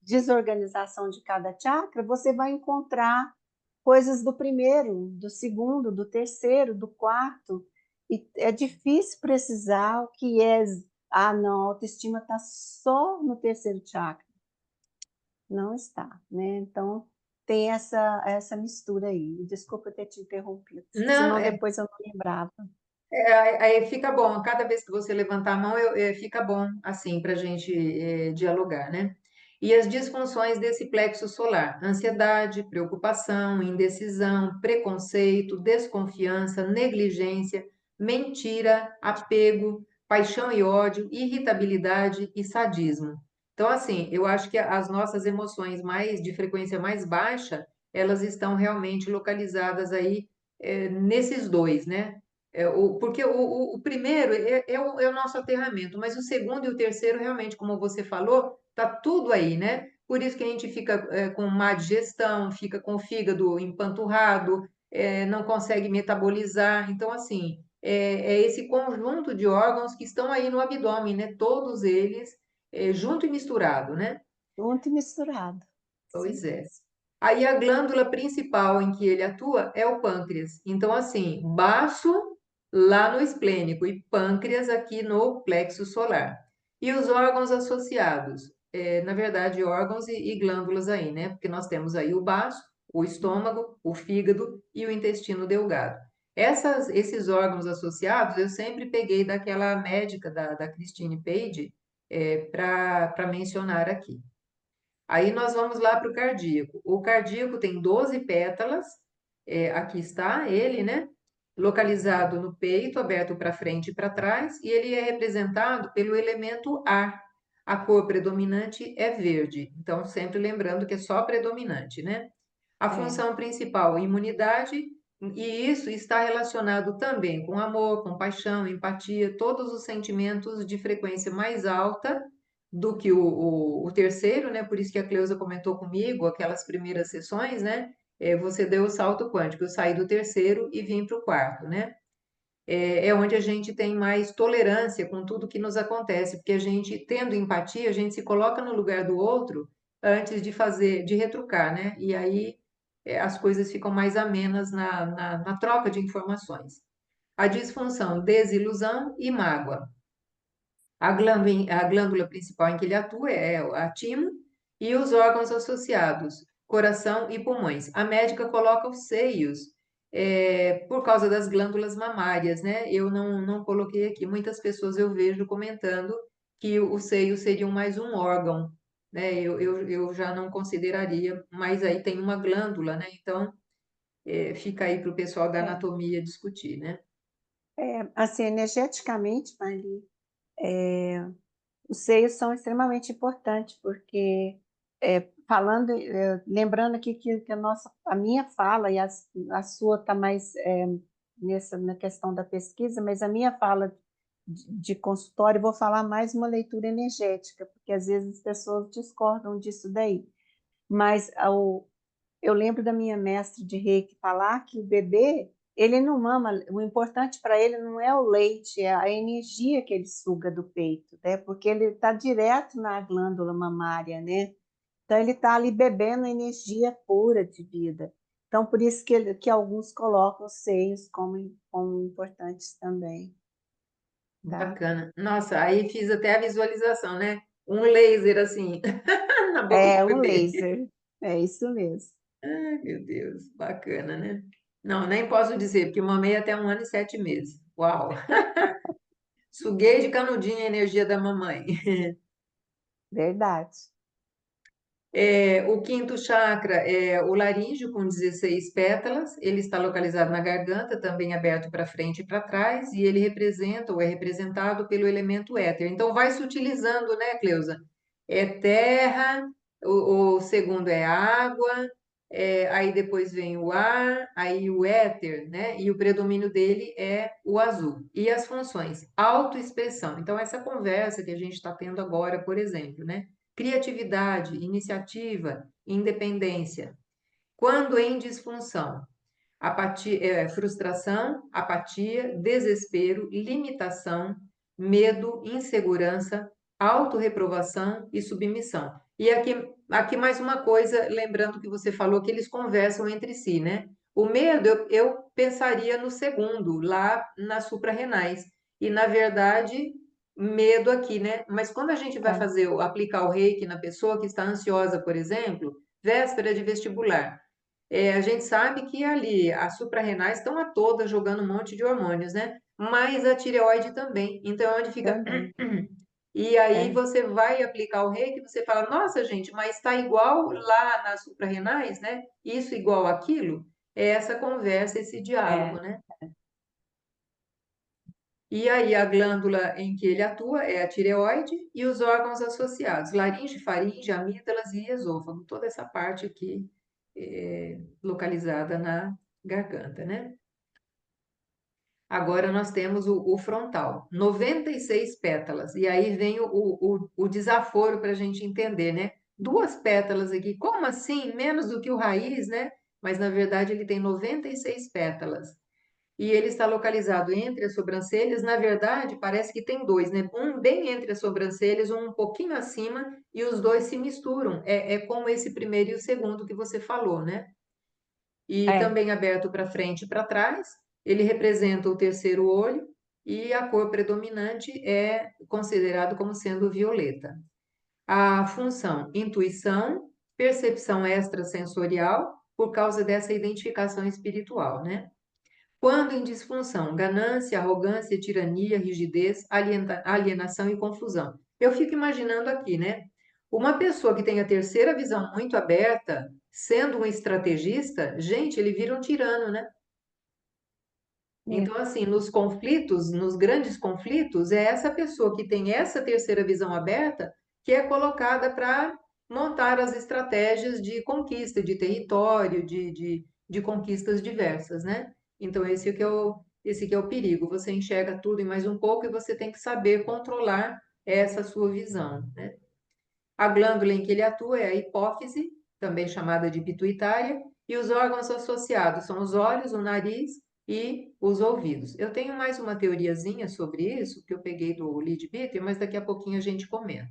desorganização de cada chakra, você vai encontrar coisas do primeiro, do segundo, do terceiro, do quarto, e é difícil precisar o que é. Ah, não, a autoestima está só no terceiro chakra. Não está, né? Então, tem essa mistura aí. Desculpa ter te interrompido, não, senão depois eu não lembrava. aí fica bom. Cada vez que você levantar a mão, fica bom assim para a gente dialogar, né? E as disfunções desse plexo solar: ansiedade, preocupação, indecisão, preconceito, desconfiança, negligência, mentira, apego, paixão e ódio, irritabilidade e sadismo. Então, assim, eu acho que as nossas emoções mais de frequência mais baixa, elas estão realmente localizadas aí nesses dois, né? Porque o primeiro é o nosso aterramento, mas o segundo e o terceiro, realmente, como você falou, tá tudo aí, né? Por isso que a gente fica com má digestão, fica com o fígado empanturrado, não consegue metabolizar. Então, assim, é esse conjunto de órgãos que estão aí no abdômen, né? Todos eles junto e misturado, né? Junto e misturado. Pois Sim. é. Aí a glândula principal em que ele atua é o pâncreas. Então, assim, baço lá no esplênico e pâncreas aqui no plexo solar. E os órgãos associados, na verdade, órgãos e glândulas aí, né? Porque nós temos aí o baço, o estômago, o fígado e o intestino delgado. Esses órgãos associados eu sempre peguei daquela médica da Christine Page para mencionar aqui. Aí nós vamos lá para o cardíaco. O cardíaco tem 12 pétalas, aqui está ele, né? Localizado no peito, aberto para frente e para trás, e ele é representado pelo elemento ar. A cor predominante é verde, então sempre lembrando que é só predominante, né? A É. função principal, imunidade, e isso está relacionado também com amor, compaixão, empatia, todos os sentimentos de frequência mais alta do que o terceiro, né? Por isso que a Cleusa comentou comigo, aquelas primeiras sessões, né? Você deu o salto quântico, eu saí do terceiro e vim para o quarto, né? É onde a gente tem mais tolerância com tudo que nos acontece, porque a gente, tendo empatia, a gente se coloca no lugar do outro antes de fazer, de retrucar, né? E aí as coisas ficam mais amenas na troca de informações. A disfunção, desilusão e mágoa. A glândula principal em que ele atua é a timo e os órgãos associados, coração e pulmões. A médica coloca os seios por causa das glândulas mamárias, né? Eu não coloquei aqui. Muitas pessoas eu vejo comentando que o seio seria mais um órgão, né? Eu já não consideraria, mas aí tem uma glândula, né? Então, fica aí para o pessoal da É. anatomia discutir, né? Assim, energeticamente, Marli, os seios são extremamente importantes, porque lembrando aqui que a minha fala e a sua está mais na questão da pesquisa, mas a minha fala de consultório, eu vou falar mais uma leitura energética, porque às vezes as pessoas discordam disso daí. Mas eu lembro da minha mestre de Reiki falar que o bebê, ele não mama, o importante para ele não é o leite, é a energia que ele suga do peito, né? Porque ele está direto na glândula mamária, né? Então ele está ali bebendo energia pura de vida. Então por isso que alguns colocam os seios como importantes também, tá? Bacana. Nossa, aí fiz até a visualização, né? Um laser assim na boca do É um bebê. laser, é isso mesmo. Ai, meu Deus, bacana, né? Não, nem posso dizer, porque mamei até 1 ano e 7 meses. Uau! Suguei de canudinho a energia da mamãe. Verdade. O quinto chakra é o laríngeo, com 16 pétalas. Ele está localizado na garganta, também aberto para frente e para trás, e ele representa ou é representado pelo elemento éter. Então, vai se utilizando, né, Cleusa? É terra, o segundo é água, aí depois vem o ar, aí o éter, né? E o predomínio dele é o azul. E as funções? Autoexpressão. Então, essa conversa que a gente está tendo agora, por exemplo, né? Criatividade, iniciativa, independência. Quando em disfunção, frustração, apatia, desespero, limitação, medo, insegurança, autorreprovação e submissão. E aqui mais uma coisa, lembrando que você falou que eles conversam entre si, né? O medo, eu pensaria no segundo, lá nas suprarrenais. E, na verdade, medo aqui, né? Mas quando a gente vai É, aplicar o reiki na pessoa que está ansiosa, por exemplo, véspera de vestibular, a gente sabe que ali as suprarrenais estão a todas jogando um monte de hormônios, né? Mas a tireoide também. Então, é onde fica. também. E aí É, você vai aplicar o reiki, você fala, nossa, gente, mas está igual lá nas suprarrenais, né? Isso igual aquilo. É essa conversa, esse diálogo, é. né? E aí a glândula em que ele atua é a tireoide e os órgãos associados, laringe, faringe, amígdalas e esôfago, toda essa parte aqui localizada na garganta, né? Agora nós temos o frontal, 96 pétalas, e aí vem o desaforo para a gente entender, né? Duas pétalas aqui, como assim? Menos do que o raiz, né? Mas na verdade ele tem 96 pétalas. E ele está localizado entre as sobrancelhas. Na verdade, parece que tem dois, né? Um bem entre as sobrancelhas, um pouquinho acima, e os dois se misturam. É como esse primeiro e o segundo que você falou, né? E É, também aberto para frente e para trás. Ele representa o terceiro olho e a cor predominante é considerado como sendo violeta. A função intuição, percepção extrasensorial, por causa dessa identificação espiritual, né? Quando em disfunção, ganância, arrogância, tirania, rigidez, alienação e confusão. Eu fico imaginando aqui, né? Uma pessoa que tem a terceira visão muito aberta, sendo um estrategista, gente, ele vira um tirano, né? é, Então, assim, nos conflitos, nos grandes conflitos, é essa pessoa que tem essa terceira visão aberta que é colocada para montar as estratégias de conquista de território, de conquistas diversas, né? Então, esse que é o perigo. Você enxerga tudo e mais um pouco e você tem que saber controlar essa sua visão, né? A glândula em que ele atua é a hipófise, também chamada de pituitária, e os órgãos associados são os olhos, o nariz e os ouvidos. Eu tenho mais uma teoriazinha sobre isso, que eu peguei do Leadbeater, mas daqui a pouquinho a gente comenta.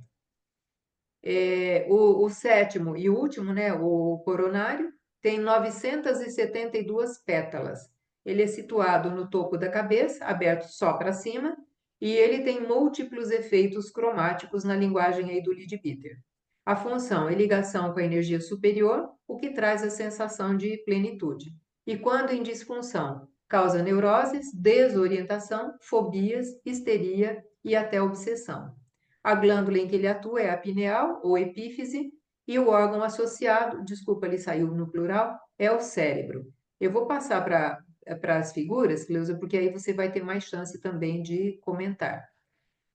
O sétimo e último, né, o coronário, tem 972 pétalas. Ele é situado no topo da cabeça, aberto só para cima, e ele tem múltiplos efeitos cromáticos na linguagem aí do Leadbeater. A função é ligação com a energia superior, o que traz a sensação de plenitude. E quando em disfunção, causa neuroses, desorientação, fobias, histeria e até obsessão. A glândula em que ele atua é a pineal ou epífise e o órgão associado, desculpa, ele saiu no plural, é o cérebro. Eu vou passar para as figuras, Cleusa, porque aí você vai ter mais chance também de comentar.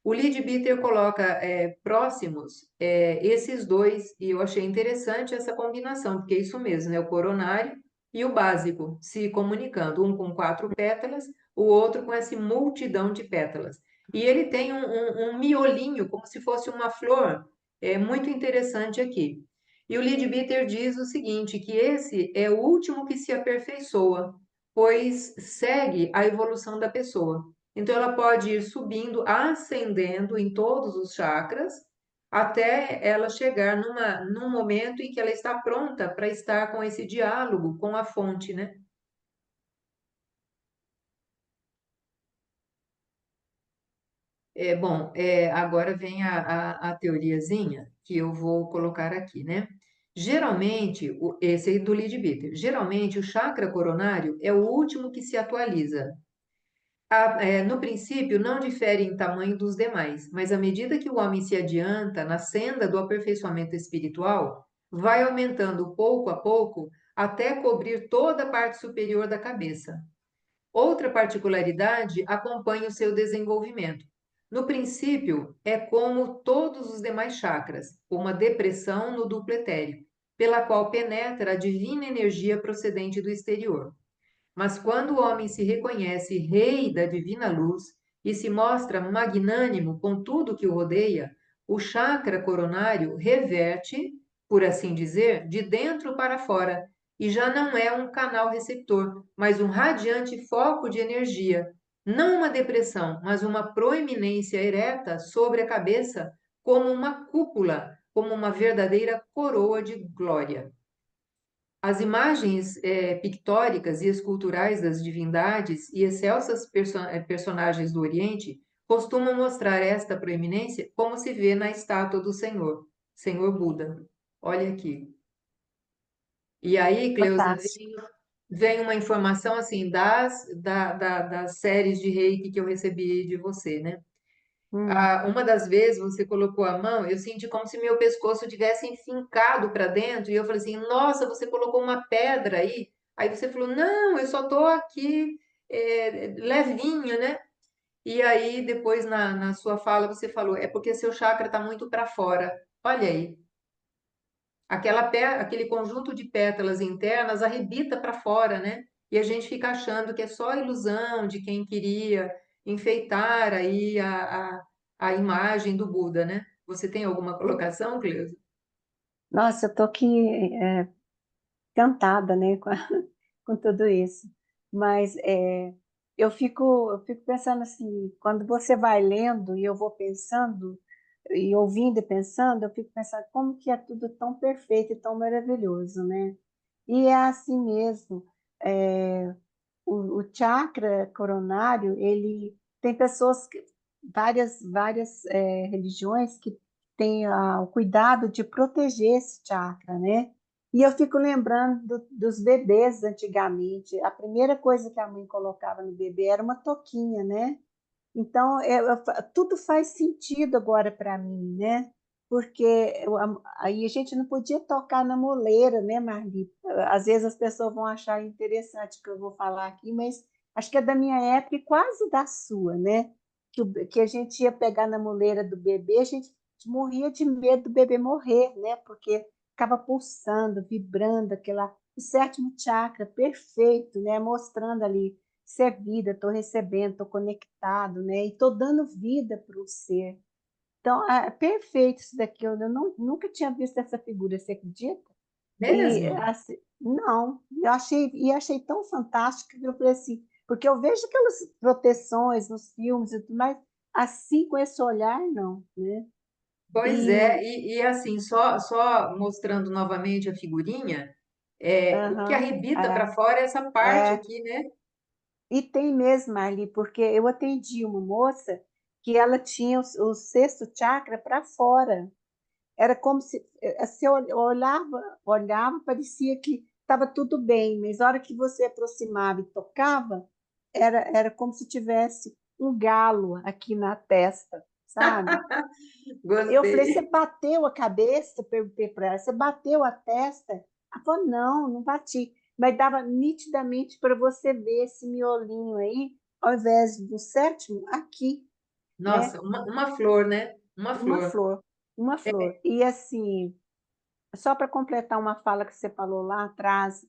O Leadbeater coloca próximos esses dois, e eu achei interessante essa combinação, porque é isso mesmo, né? O coronário e o básico se comunicando, um com quatro pétalas, o outro com essa multidão de pétalas. E ele tem um miolinho, como se fosse uma flor, muito interessante aqui. E o Leadbeater diz o seguinte, que esse é o último que se aperfeiçoa, pois segue a evolução da pessoa. Então, ela pode ir subindo, ascendendo em todos os chakras, até ela chegar num momento em que ela está pronta para estar com esse diálogo com a fonte, né? Bom, agora vem a teoriazinha que eu vou colocar aqui, né? Geralmente, esse aí do Leadbeater, geralmente o chakra coronário é o último que se atualiza. No princípio, não difere em tamanho dos demais, mas à medida que o homem se adianta na senda do aperfeiçoamento espiritual, vai aumentando pouco a pouco até cobrir toda a parte superior da cabeça. Outra particularidade acompanha o seu desenvolvimento. No princípio, é como todos os demais chakras, uma depressão no duplo etérico, pela qual penetra a divina energia procedente do exterior. Mas quando o homem se reconhece rei da divina luz e se mostra magnânimo com tudo que o rodeia, o chakra coronário reverte, por assim dizer, de dentro para fora, e já não é um canal receptor, mas um radiante foco de energia. Não uma depressão, mas uma proeminência ereta sobre a cabeça, como uma cúpula, como uma verdadeira coroa de glória. As imagens pictóricas e esculturais das divindades e excelsas personagens do Oriente costumam mostrar esta proeminência como se vê na estátua do Senhor, Senhor Buda. Olha aqui. E aí, Cleusa, fantástico. vem uma informação assim das séries de reiki que eu recebi de você, né? Hum, Uma das vezes você colocou a mão, eu senti como se meu pescoço tivesse enfincado para dentro, e eu falei assim: Nossa, você colocou uma pedra aí. Aí você falou: Não, eu só estou aqui levinha, né? E aí, depois, na sua fala, você falou, é porque seu chakra está muito para fora. Olha aí, aquele conjunto de pétalas internas arrebita para fora, né? E a gente fica achando que é só ilusão de quem queria enfeitar aí a imagem do Buda, né? Você tem alguma colocação, Cleusa? Nossa, eu tô aqui encantada, né, com, com tudo isso. Mas eu fico pensando assim, quando você vai lendo e eu vou pensando, e ouvindo e pensando, eu fico pensando como que é tudo tão perfeito e tão maravilhoso, né? E é assim mesmo. É, o chakra coronário, ele tem pessoas, várias religiões que têm o cuidado de proteger esse chakra, né? E eu fico lembrando dos bebês antigamente. A primeira coisa que a mãe colocava no bebê era uma touquinha, né? Então, tudo faz sentido agora para mim, né? Porque aí a gente não podia tocar na moleira, né, Marli? Às vezes as pessoas vão achar interessante o que eu vou falar aqui, mas acho que é da minha época e quase da sua, né? Que a gente ia pegar na moleira do bebê, a gente morria de medo do bebê morrer, né? Porque ficava pulsando, vibrando, o sétimo chakra perfeito, né? Mostrando ali se é vida, estou recebendo, estou conectado, né? E estou dando vida para o ser. Então, é perfeito isso daqui. Eu nunca tinha visto essa figura, você acredita? E Mesmo? assim, não, eu achei tão fantástico que eu falei assim, porque eu vejo aquelas proteções nos filmes e tudo mais, assim com esse olhar, não, né? Pois é, E, e assim, só mostrando novamente a figurinha, o que aham, arrebita para fora é essa parte é, aqui, né? e tem mesmo ali, porque eu atendi uma moça que ela tinha o sexto chakra para fora. Era como se eu olhava, parecia que estava tudo bem, mas na hora que você aproximava e tocava, era como se tivesse um galo aqui na testa, sabe? Eu falei, você Gostei. bateu a cabeça? Perguntei para ela, você bateu a testa? Ela falou, não, não bati. Mas dava nitidamente para você ver esse miolinho aí, ao invés do sétimo, aqui, né? Nossa, uma flor, né? Uma Uma flor. flor, uma flor. E assim, só para completar uma fala que você falou lá atrás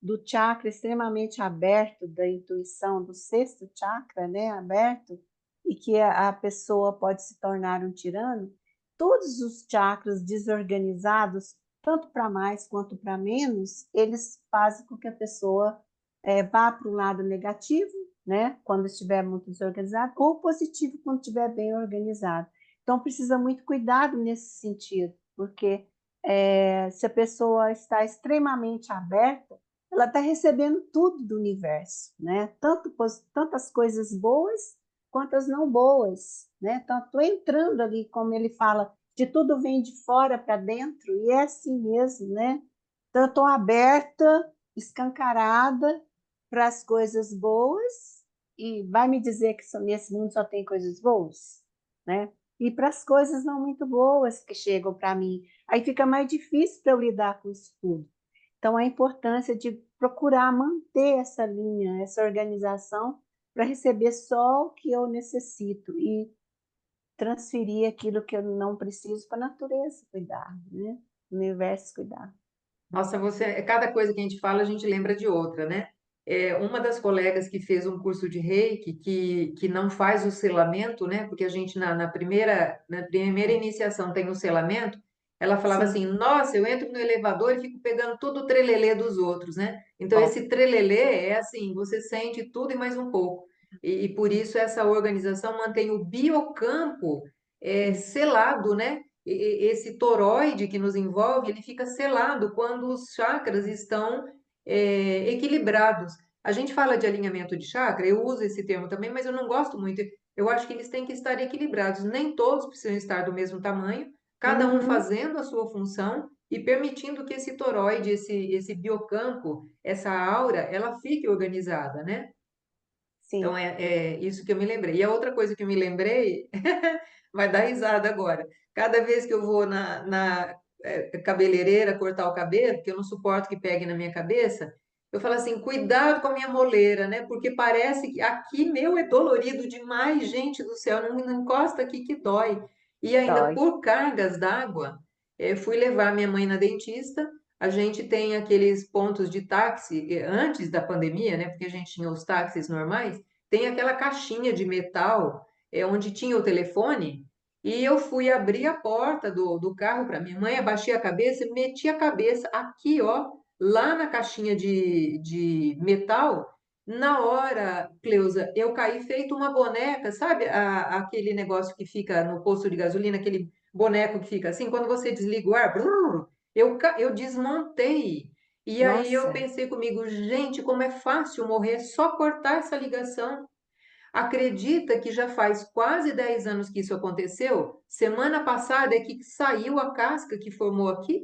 do chakra extremamente aberto, da intuição, do sexto chakra, né, aberto, e que a pessoa pode se tornar um tirano, todos os chakras desorganizados, tanto para mais quanto para menos, eles fazem com que a pessoa vá para o lado negativo, né, quando estiver muito desorganizado, ou positivo quando estiver bem organizado. Então, precisa muito cuidado nesse sentido, porque se a pessoa está extremamente aberta, ela está recebendo tudo do universo, né? Tantas coisas boas quanto as não boas, né? Então, estou entrando ali, como ele fala, de tudo vem de fora para dentro, e é assim mesmo, né? Então, eu estou aberta, escancarada para as coisas boas, e vai me dizer que nesse mundo só tem coisas boas, né? E para as coisas não muito boas que chegam para mim. Aí fica mais difícil para eu lidar com isso tudo. Então, a importância de procurar manter essa linha, essa organização, para receber só o que eu necessito e transferir aquilo que eu não preciso para a natureza cuidar, né? O universo cuidar. Nossa, cada coisa que a gente fala, a gente lembra de outra, né? Uma das colegas que fez um curso de Reiki, que não faz o selamento, né? Porque a gente, na primeira É, iniciação, tem o selamento. Ela falava sim, assim: Nossa, eu entro no elevador e fico pegando todo o trelelê dos outros, né? Então, ó, esse trelelê é assim: você sente tudo e mais um pouco. E por isso, essa organização mantém o biocampo isso, selado, né? Esse toroide que nos envolve, ele fica selado quando os chakras estão equilibrados. A gente fala de alinhamento de chakra, eu uso esse termo também, mas eu não gosto muito. Eu acho que eles têm que estar equilibrados. Nem todos precisam estar do mesmo tamanho, cada um uhum, fazendo a sua função e permitindo que esse toroide, esse biocampo, essa aura, ela fique organizada, né? Então, sim. é isso que eu me lembrei. E a outra coisa que eu me lembrei, vai dar risada agora. Cada vez que eu vou na cabeleireira cortar o cabelo, que eu não suporto que pegue na minha cabeça, Eu falo assim, cuidado com a minha moleira, né? Porque parece que aqui meu é dolorido demais, gente do céu, não encosta aqui que dói. E ainda Dói. por cargas d'água, fui levar minha mãe na dentista. A gente tem aqueles pontos de táxi, antes da pandemia, né? Porque a gente tinha os táxis normais, tem aquela caixinha de metal, onde tinha o telefone. E eu fui abrir a porta do carro para minha mãe, abaixei a cabeça e meti a cabeça aqui, ó, lá na caixinha de metal. Na hora, Cleusa, eu caí feito uma boneca, sabe? Aquele negócio que fica no posto de gasolina, aquele boneco que fica assim, quando você desliga o ar, brrr, eu desmontei. E aí eu Nossa, pensei comigo, gente, como é fácil morrer, é só cortar essa ligação. Acredita que já faz quase 10 anos que isso aconteceu? Semana passada é que saiu a casca que formou aqui.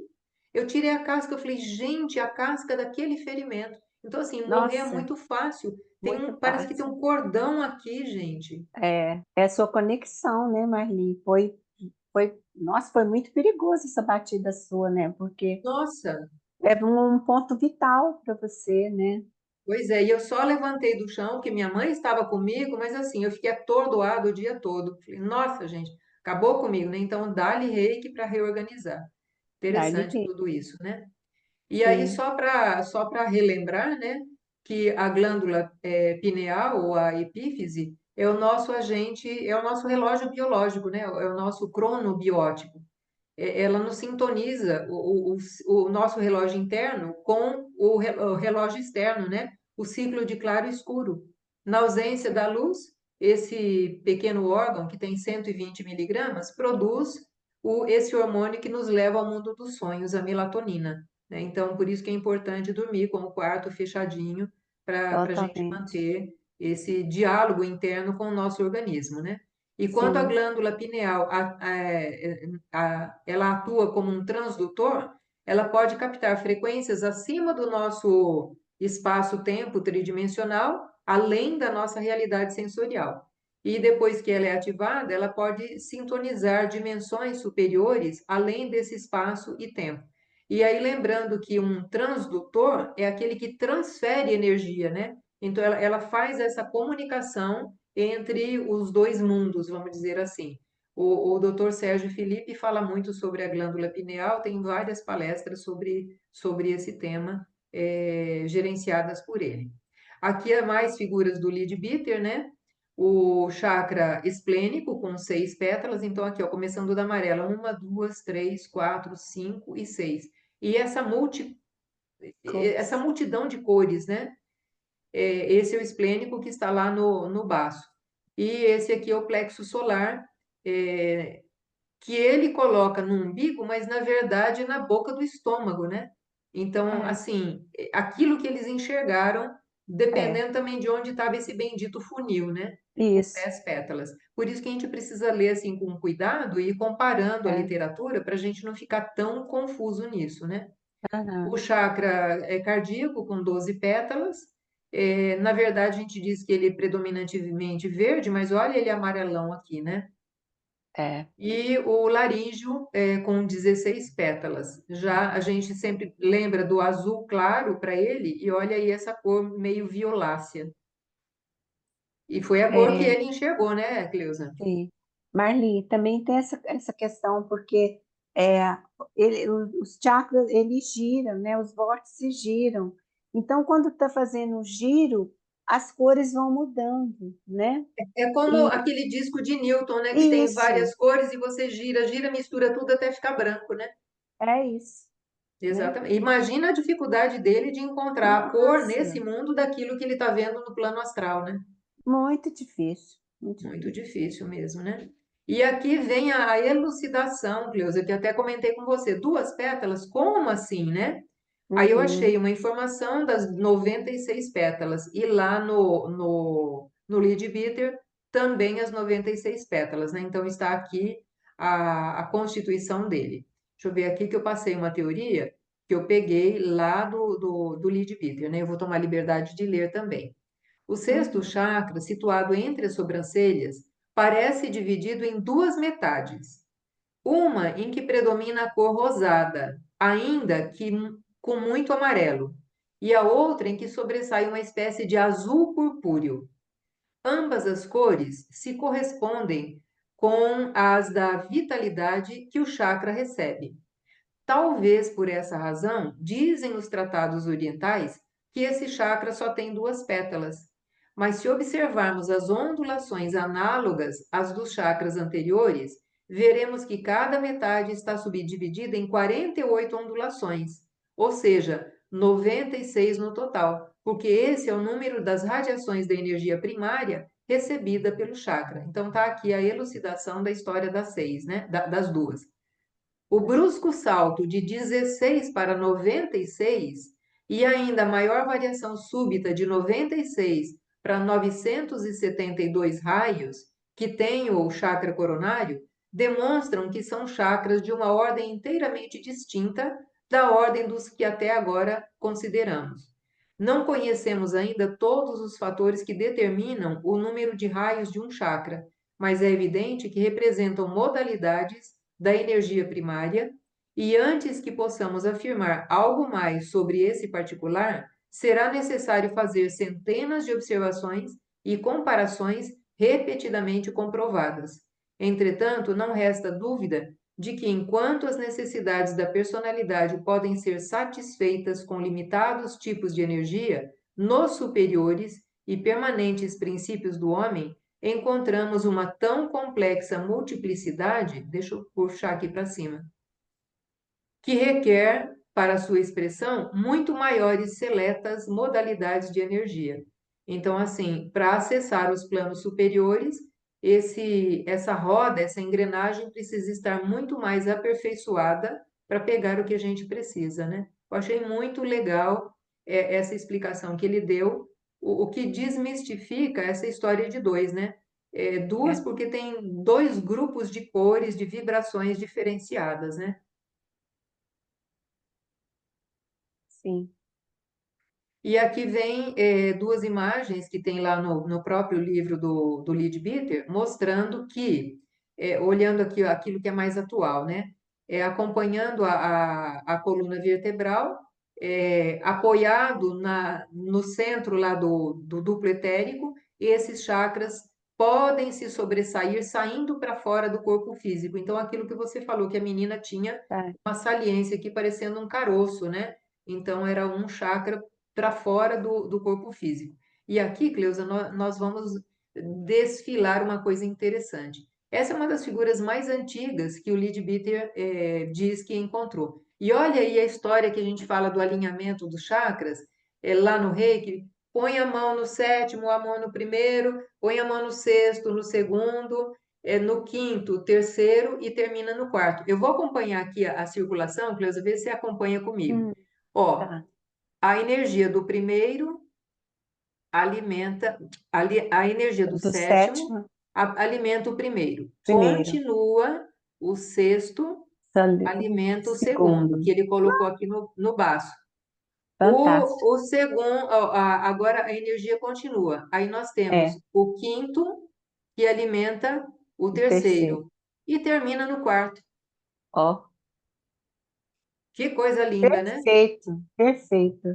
Eu tirei a casca, eu falei, gente, a casca daquele ferimento. Então, assim, morrer é nossa, muito fácil. muito Parece que tem fácil. um cordão aqui, gente. É a sua conexão, né, Marli? Nossa, foi muito perigoso essa batida sua, né? Porque Nossa, é um ponto vital para você, né? pois é. E eu só levantei do chão, que minha mãe estava comigo, mas assim, eu fiquei atordoado o dia todo. Falei, nossa, gente, acabou comigo, né? Então, dá-lhe reiki para reorganizar. Dá-lhe Interessante rei. tudo isso, né? E aí, Sim, só para relembrar, né, que a glândula pineal, ou a epífise, é o nosso agente, é o nosso relógio biológico, né? É o nosso cronobiótico. Ela nos sintoniza o nosso relógio interno com o relógio externo, né? O ciclo de claro e escuro. Na ausência da luz, esse pequeno órgão, que tem 120 miligramas, produz esse hormônio que nos leva ao mundo dos sonhos, a melatonina, né? Então, por isso que é importante dormir com o quarto fechadinho, para a gente totalmente. manter esse diálogo interno com o nosso organismo, né? E quando a Sim, glândula pineal ela atua como um transdutor, ela pode captar frequências acima do nosso espaço-tempo tridimensional, além da nossa realidade sensorial. E depois que ela é ativada, ela pode sintonizar dimensões superiores além desse espaço e tempo. E aí, lembrando que um transdutor é aquele que transfere energia, né? Então, ela faz essa comunicação entre os dois mundos, vamos dizer assim. O Dr. Sérgio Felipe fala muito sobre a glândula pineal, tem várias palestras sobre esse tema, gerenciadas por ele. Aqui é mais figuras do Leadbeater, né? O chakra esplênico com 6 pétalas, então aqui, ó, começando da amarela, uma, duas, três, quatro, cinco e seis. E essa cores. multidão de cores, né? Esse é o esplênico que está lá no baço. E esse aqui é o plexo solar, é, que ele coloca no umbigo, mas na verdade na boca do estômago, né? Então, É, assim, aquilo que eles enxergaram, é, dependendo também de onde estava esse bendito funil, né? Com isso. 10 pétalas. Por isso que a gente precisa ler assim com cuidado e ir comparando a É, literatura para a gente não ficar tão confuso nisso, né? O aham, chakra cardíaco, com 12 pétalas. Na verdade, a gente diz que ele é predominantemente verde, mas olha ele amarelão aqui, né? é. E o laríngeo com 16 pétalas. Já a gente sempre lembra do azul claro para ele, e olha aí essa cor meio violácea. E foi a cor que É, ele enxergou, né, Cleusa? sim. Marli, também tem essa questão, porque é, os chakras, eles giram, né? Os vórtices giram. Então, quando está fazendo um giro, as cores vão mudando, né? É como E aquele disco de Newton, né, que tem isso, várias cores e você gira, gira, mistura tudo até ficar branco, né? é isso, né? Exatamente. Imagina a dificuldade dele de encontrar a cor nesse Nossa, mundo daquilo que ele está vendo no plano astral, né? muito difícil, muito Muito difícil. difícil mesmo, né? E aqui vem a elucidação, Cleusa, que até comentei com você. 2 pétalas, como assim, né? Aí eu Uhum, achei uma informação das 96 pétalas. E lá no Leadbeater também as 96 pétalas, né? Então está aqui a constituição dele. Deixa eu ver aqui que eu passei uma teoria que eu peguei lá do Leadbeater, né? Eu vou tomar liberdade de ler também. O sexto uhum. chakra, situado entre as sobrancelhas, parece dividido em duas metades. Uma em que predomina a cor rosada, ainda que com muito amarelo, e a outra em que sobressai uma espécie de azul purpúreo. Ambas as cores se correspondem com as da vitalidade que o chakra recebe. Talvez por essa razão, dizem os tratados orientais que esse chakra só tem duas pétalas. Mas se observarmos as ondulações análogas às dos chakras anteriores, veremos que cada metade está subdividida em 48 ondulações, ou seja, 96 no total, porque esse é o número das radiações da energia primária recebida pelo chakra. Então está aqui a elucidação da história das seis, né? Das duas. O brusco salto de 16 para 96 e ainda a maior variação súbita de 96 para 972 raios, que tem o chakra coronário, demonstram que são chakras de uma ordem inteiramente distinta da ordem dos que até agora consideramos. Não conhecemos ainda todos os fatores que determinam o número de raios de um chakra, mas é evidente que representam modalidades da energia primária, e antes que possamos afirmar algo mais sobre esse particular, será necessário fazer centenas de observações e comparações repetidamente comprovadas. Entretanto, não resta dúvida de que, enquanto as necessidades da personalidade podem ser satisfeitas com limitados tipos de energia, nos superiores e permanentes princípios do homem, encontramos uma tão complexa multiplicidade, deixa eu puxar aqui para cima, que requer, para sua expressão, muito maiores seletas modalidades de energia. Então, assim, para acessar os planos superiores, essa roda, essa engrenagem precisa estar muito mais aperfeiçoada para pegar o que a gente precisa, né? Eu achei muito legal essa explicação que ele deu, o que desmistifica essa história de dois, né? Duas, É, porque tem dois grupos de cores, de vibrações diferenciadas, né? sim, E aqui vem duas imagens que tem lá no próprio livro do Leadbeater, mostrando que, olhando aqui aquilo que é mais atual, né? Acompanhando a coluna vertebral, apoiado no centro lá do duplo etérico, esses chakras podem se sobressair saindo para fora do corpo físico. Então, aquilo que você falou, que a menina tinha tá. uma saliência aqui parecendo um caroço, né? Então, era um chakra para fora do corpo físico. E aqui, Cleusa, nós vamos desfilar uma coisa interessante. Essa é uma das figuras mais antigas que o Leadbeater diz que encontrou. E olha aí a história que a gente fala do alinhamento dos chakras, lá no Reiki, põe a mão no sétimo, a mão no primeiro, põe a mão no sexto, no segundo, no quinto, terceiro e termina no quarto. Eu vou acompanhar aqui a circulação, Cleusa, ver se você acompanha comigo. Hum, Ó, tá. a energia do primeiro alimenta, a energia do Do sétimo sétimo, alimenta o primeiro. primeiro. Continua o sexto, alimenta o segundo, que Segundo. ele colocou aqui no baço. Fantástico. O segundo, agora a energia continua. Aí nós temos É, o quinto, que alimenta o o terceiro. terceiro, e termina no quarto. Ó, Que coisa linda, né? perfeito, perfeito,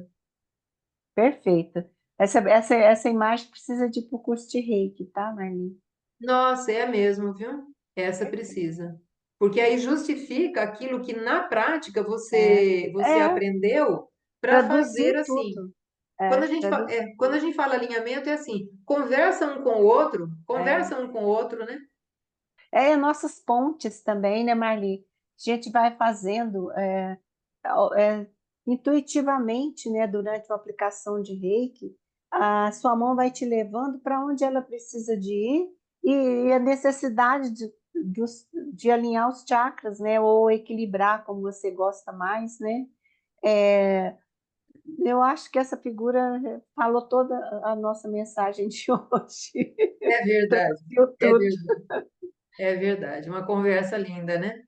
perfeito. Essa imagem precisa de ir para o curso de Reiki, tá, Marli? Nossa, é mesmo, viu? Essa Perfeito. precisa. Porque aí justifica aquilo que na prática É, você é, aprendeu para fazer traduzir assim. tudo. É, traduzir Quando a tudo. gente fala alinhamento, é assim, É. conversa um com o outro, né? É, nossas pontes também, né, Marli? A gente vai fazendo é, intuitivamente, né, durante a aplicação de Reiki, a sua mão vai te levando para onde ela precisa de ir e a necessidade de alinhar os chakras, né, ou equilibrar como você gosta mais, né? É, eu acho que essa figura falou toda a nossa mensagem de hoje. É verdade, Traduziu é tudo. verdade, é verdade. Uma conversa linda, né?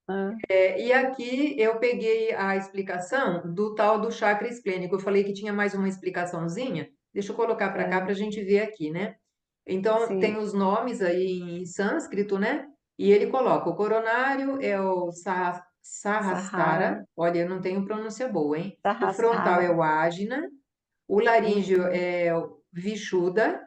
Ah, E aqui eu peguei a explicação do tal do chakra esplênico. Eu falei que tinha mais uma explicaçãozinha. Deixa eu colocar para cá para é, a gente ver aqui, né? Então, tem sim. os nomes aí em sânscrito, né? E ele coloca: o coronário é o Sahara, Sahasrara, olha, eu não tenho pronúncia boa, hein? O frontal é Sahasrara. o Ajna, o laríngeo Uhum, é o Vishuddha,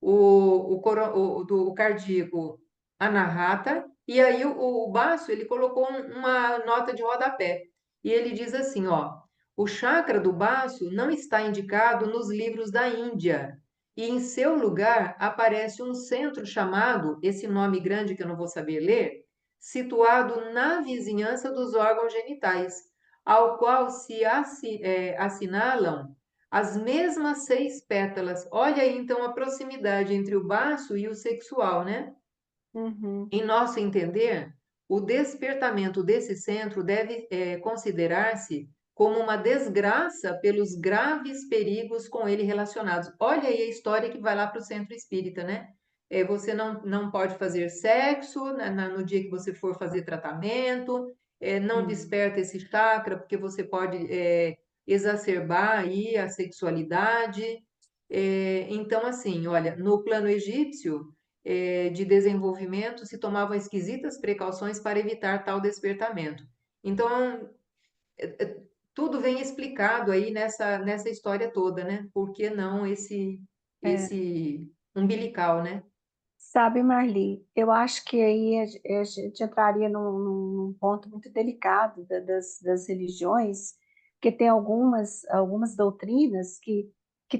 o cardíaco Anahata, e aí o baço ele colocou uma nota de rodapé. E ele diz assim, ó, o chakra do baço não está indicado nos livros da Índia, e em seu lugar aparece um centro chamado, esse nome grande que eu não vou saber ler, situado na vizinhança dos órgãos genitais, ao qual se assinalam as mesmas 6 pétalas. Olha aí, então, a proximidade entre o baço e o sexual, né? uhum, Em nosso entender, o despertamento desse centro deve considerar-se como uma desgraça pelos graves perigos com ele relacionados. Olha aí a história que vai lá para o centro espírita, né? Você não pode fazer sexo no dia que você for fazer tratamento, não uhum. desperta esse chakra, porque você pode exacerbar aí a sexualidade. Então, assim, olha, no plano egípcio, de desenvolvimento, se tomavam esquisitas precauções para evitar tal despertamento. Então, tudo vem explicado aí nessa história toda, né? Por que não É. esse umbilical, né? Sabe, Marli, eu acho que aí a gente entraria num ponto muito delicado das religiões, porque tem algumas doutrinas que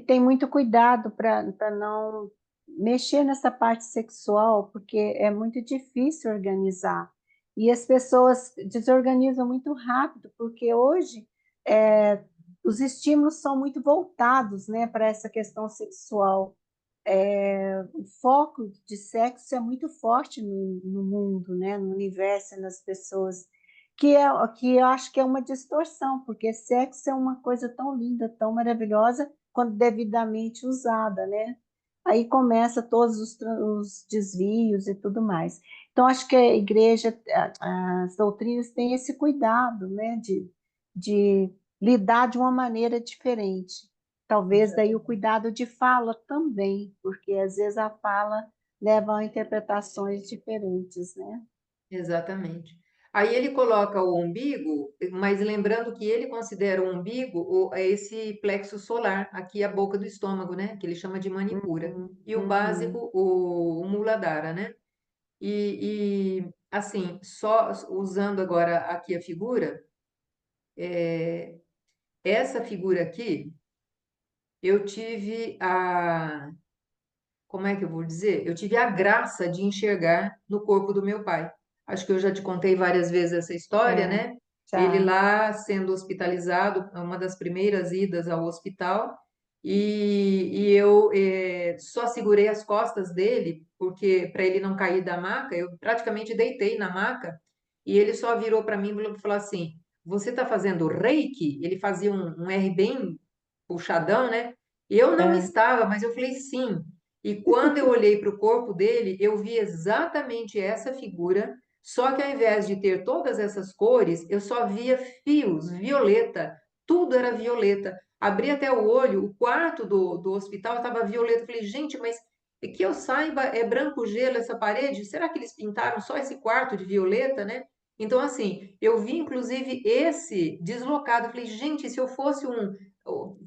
têm muito cuidado para não mexer nessa parte sexual, porque é muito difícil organizar. E as pessoas desorganizam muito rápido, porque hoje é, os estímulos são muito voltados, né, para essa questão sexual. O foco de sexo é muito forte no mundo, né, no universo, nas pessoas, que eu acho que é uma distorção, porque sexo é uma coisa tão linda, tão maravilhosa, quando devidamente usada, né? Aí começa todos os desvios e tudo mais. Então, acho que a igreja, as doutrinas têm esse cuidado, né, de lidar de uma maneira diferente. Talvez daí o Exatamente. cuidado de fala também, porque às vezes a fala leva a interpretações diferentes, né? Exatamente. Aí ele coloca o umbigo, mas lembrando que ele considera o umbigo esse plexo solar, aqui a boca do estômago, né? Que ele chama de manipura. Uhum, E o uhum, básico, o muladhara, né? Assim, só usando agora aqui a figura, essa figura aqui, eu tive como é que eu vou dizer? Eu tive a graça de enxergar no corpo do meu pai. Acho que eu já te contei várias vezes essa história, é, né? Ele já, lá sendo hospitalizado, uma das primeiras idas ao hospital, e eu só segurei as costas dele, porque para ele não cair da maca, eu praticamente deitei na maca, e ele só virou para mim e falou assim: Você está fazendo reiki? Ele fazia um R bem puxadão, né? Eu não é, estava, mas eu falei sim. E quando eu olhei para o corpo dele, eu vi exatamente essa figura, só que ao invés de ter todas essas cores, eu só via fios, violeta, tudo era violeta. Abri até o olho, o quarto do hospital estava violeta. Eu falei, gente, mas que eu saiba, é branco gelo essa parede? Será que eles pintaram só esse quarto de violeta, né? Então, assim, eu vi inclusive esse deslocado. Eu falei, gente, se eu fosse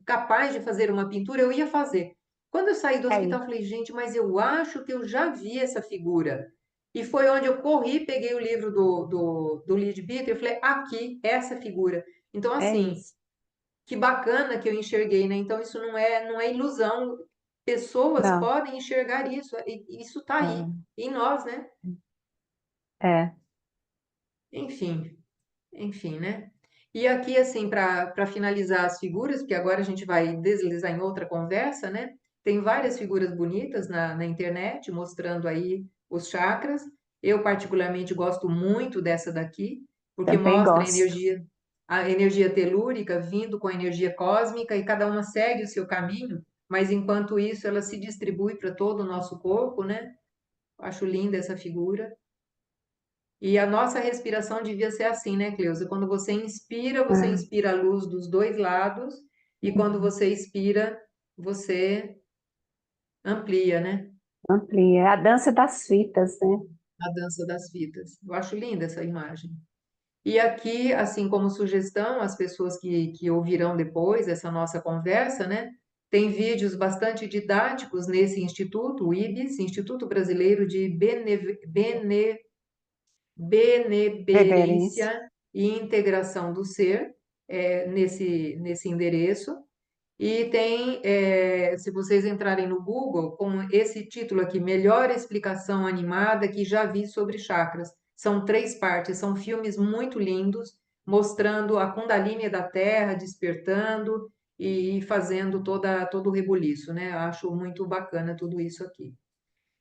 capaz de fazer uma pintura, eu ia fazer. Quando eu saí do hospital, aí, eu falei, gente, mas eu acho que eu já vi essa figura. E foi onde eu corri, peguei o livro do Leadbeater e falei, aqui, essa figura. Então, é assim, isso. que bacana que eu enxerguei, né? Então, isso não é ilusão. Pessoas Não, podem enxergar isso, e isso está aí, em nós, né? é, Enfim, enfim, né? E aqui, assim, para finalizar as figuras, porque agora a gente vai deslizar em outra conversa, né? Tem várias figuras bonitas na internet mostrando aí os chakras. Eu, particularmente, gosto muito dessa daqui, porque também mostra gosto. a energia telúrica vindo com a energia cósmica e cada uma segue o seu caminho, mas enquanto isso ela se distribui para todo o nosso corpo, né? Acho linda essa figura. E a nossa respiração devia ser assim, né, Cleusa? Quando você É, inspira a luz dos dois lados, e quando uhum, você expira, você amplia, né? amplia. É a dança das fitas, né? A dança das fitas. Eu acho linda essa imagem. E aqui, assim como sugestão, as pessoas que ouvirão depois essa nossa conversa, né? Tem vídeos bastante didáticos nesse instituto, o IBS, Instituto Brasileiro de Reverência. Benemerência e Integração do Ser, nesse endereço. E tem, se vocês entrarem no Google, com esse título aqui, Melhor Explicação Animada que já vi sobre chakras. São 3 partes, são filmes muito lindos, mostrando a Kundalini da Terra despertando e fazendo todo o rebuliço, né? Acho muito bacana tudo isso aqui.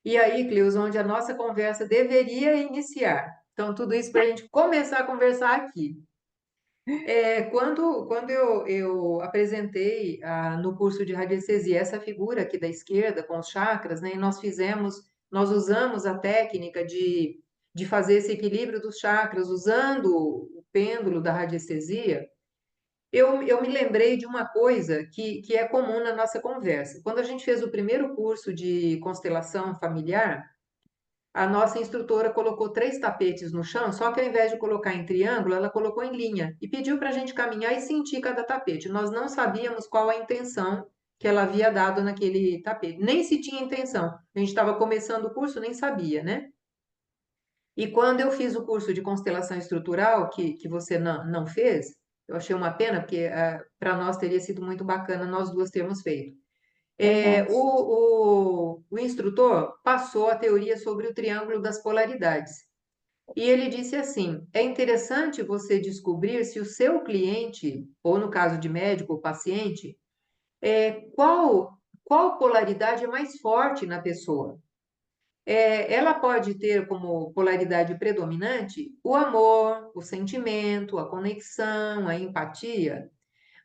E aí, Cleus, onde a nossa conversa deveria iniciar. Então, tudo isso para a gente começar a conversar aqui. Quando eu apresentei no curso de radiestesia essa figura aqui da esquerda com os chakras, né, e nós usamos a técnica de fazer esse equilíbrio dos chakras usando o pêndulo da radiestesia, eu me lembrei de uma coisa que é comum na nossa conversa. Quando a gente fez o primeiro curso de constelação familiar, a nossa instrutora colocou 3 tapetes no chão, só que ao invés de colocar em triângulo, ela colocou em linha e pediu para a gente caminhar e sentir cada tapete. Nós não sabíamos qual a intenção que ela havia dado naquele tapete, nem se tinha intenção. A gente estava começando o curso, nem sabia, né? E quando eu fiz o curso de constelação estrutural, que você não fez, eu achei uma pena, porque para nós teria sido muito bacana nós duas termos feito. Verdade. O instrutor passou a teoria sobre o triângulo das polaridades. E ele disse assim: é interessante você descobrir se o seu cliente, ou no caso de médico ou paciente, qual polaridade é mais forte na pessoa. Ela pode ter como polaridade predominante o amor, o sentimento, a conexão, a empatia,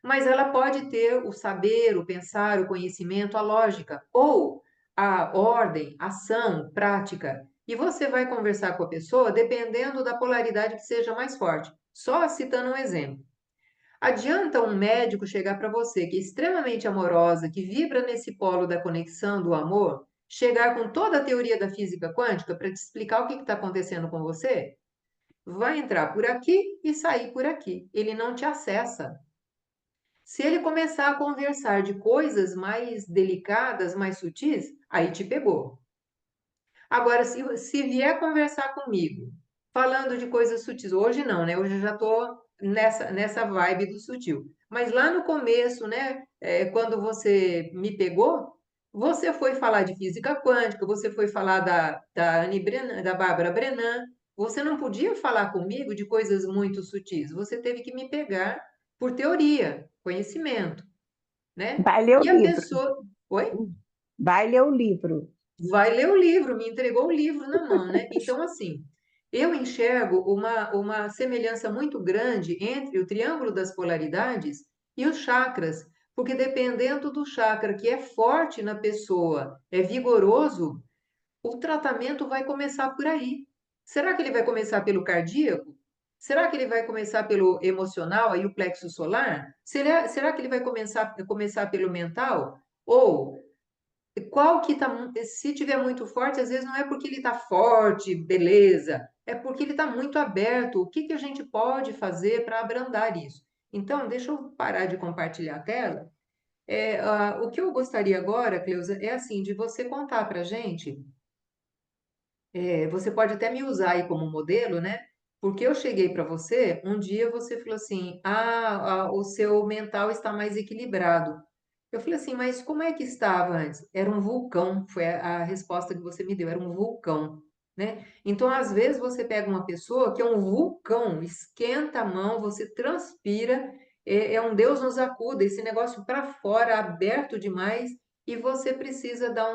mas ela pode ter o saber, o pensar, o conhecimento, a lógica, ou a ordem, ação, prática. E você vai conversar com a pessoa dependendo da polaridade que seja mais forte. Só citando um exemplo. Adianta um médico chegar para você, que é extremamente amorosa, que vibra nesse polo da conexão, do amor, chegar com toda a teoria da física quântica para te explicar o que está acontecendo com você? Vai entrar por aqui e sair por aqui. Ele não te acessa. Se ele começar a conversar de coisas mais delicadas, mais sutis, aí te pegou. Agora, se vier conversar comigo, falando de coisas sutis, hoje não, né? Hoje eu já estou nessa vibe do sutil. Mas lá no começo, né? Quando você me pegou, você foi falar de física quântica, você foi falar da Anne Brennan, da Bárbara Brennan. Você não podia falar comigo de coisas muito sutis. Você teve que me pegar por teoria, conhecimento, né? Vai ler o E a livro. pessoa. Oi? Vai ler o livro. Vai ler o livro, me entregou o livro na mão, né? Então, assim, eu enxergo uma semelhança muito grande entre o triângulo das polaridades e os chakras, porque dependendo do chakra que é forte na pessoa, é vigoroso, o tratamento vai começar por aí. Será que ele vai começar pelo cardíaco? Será que ele vai começar pelo emocional, aí o plexo solar? Será que ele vai começar pelo mental? Ou qual que tá, se tiver muito forte, às vezes não é porque ele está forte, beleza, é porque ele está muito aberto. O que que a gente pode fazer para abrandar isso? Então, deixa eu parar de compartilhar a tela. O que eu gostaria agora, Cleusa, é assim, de você contar para a gente. Você pode até me usar aí como modelo, né? Porque eu cheguei para você, um dia você falou assim: o seu mental está mais equilibrado. Eu falei assim, mas como é que estava antes? Era um vulcão, foi a resposta que você me deu, era um vulcão, né? Então, às vezes, você pega uma pessoa que é um vulcão, esquenta a mão, você transpira, é um Deus nos acuda, esse negócio para fora, aberto demais, e você precisa dar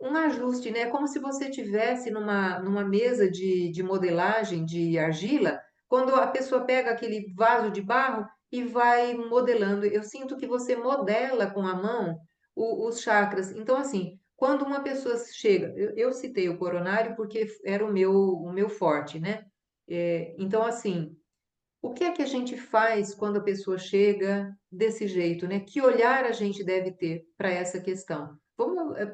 um ajuste, né? É como se você tivesse numa mesa de modelagem de argila, quando a pessoa pega aquele vaso de barro e vai modelando. Eu sinto que você modela com a mão os chakras. Então, assim, quando uma pessoa chega, eu citei o coronário porque era o meu forte, né? Então, assim, o que é que a gente faz quando a pessoa chega desse jeito, né? Que olhar a gente deve ter para essa questão?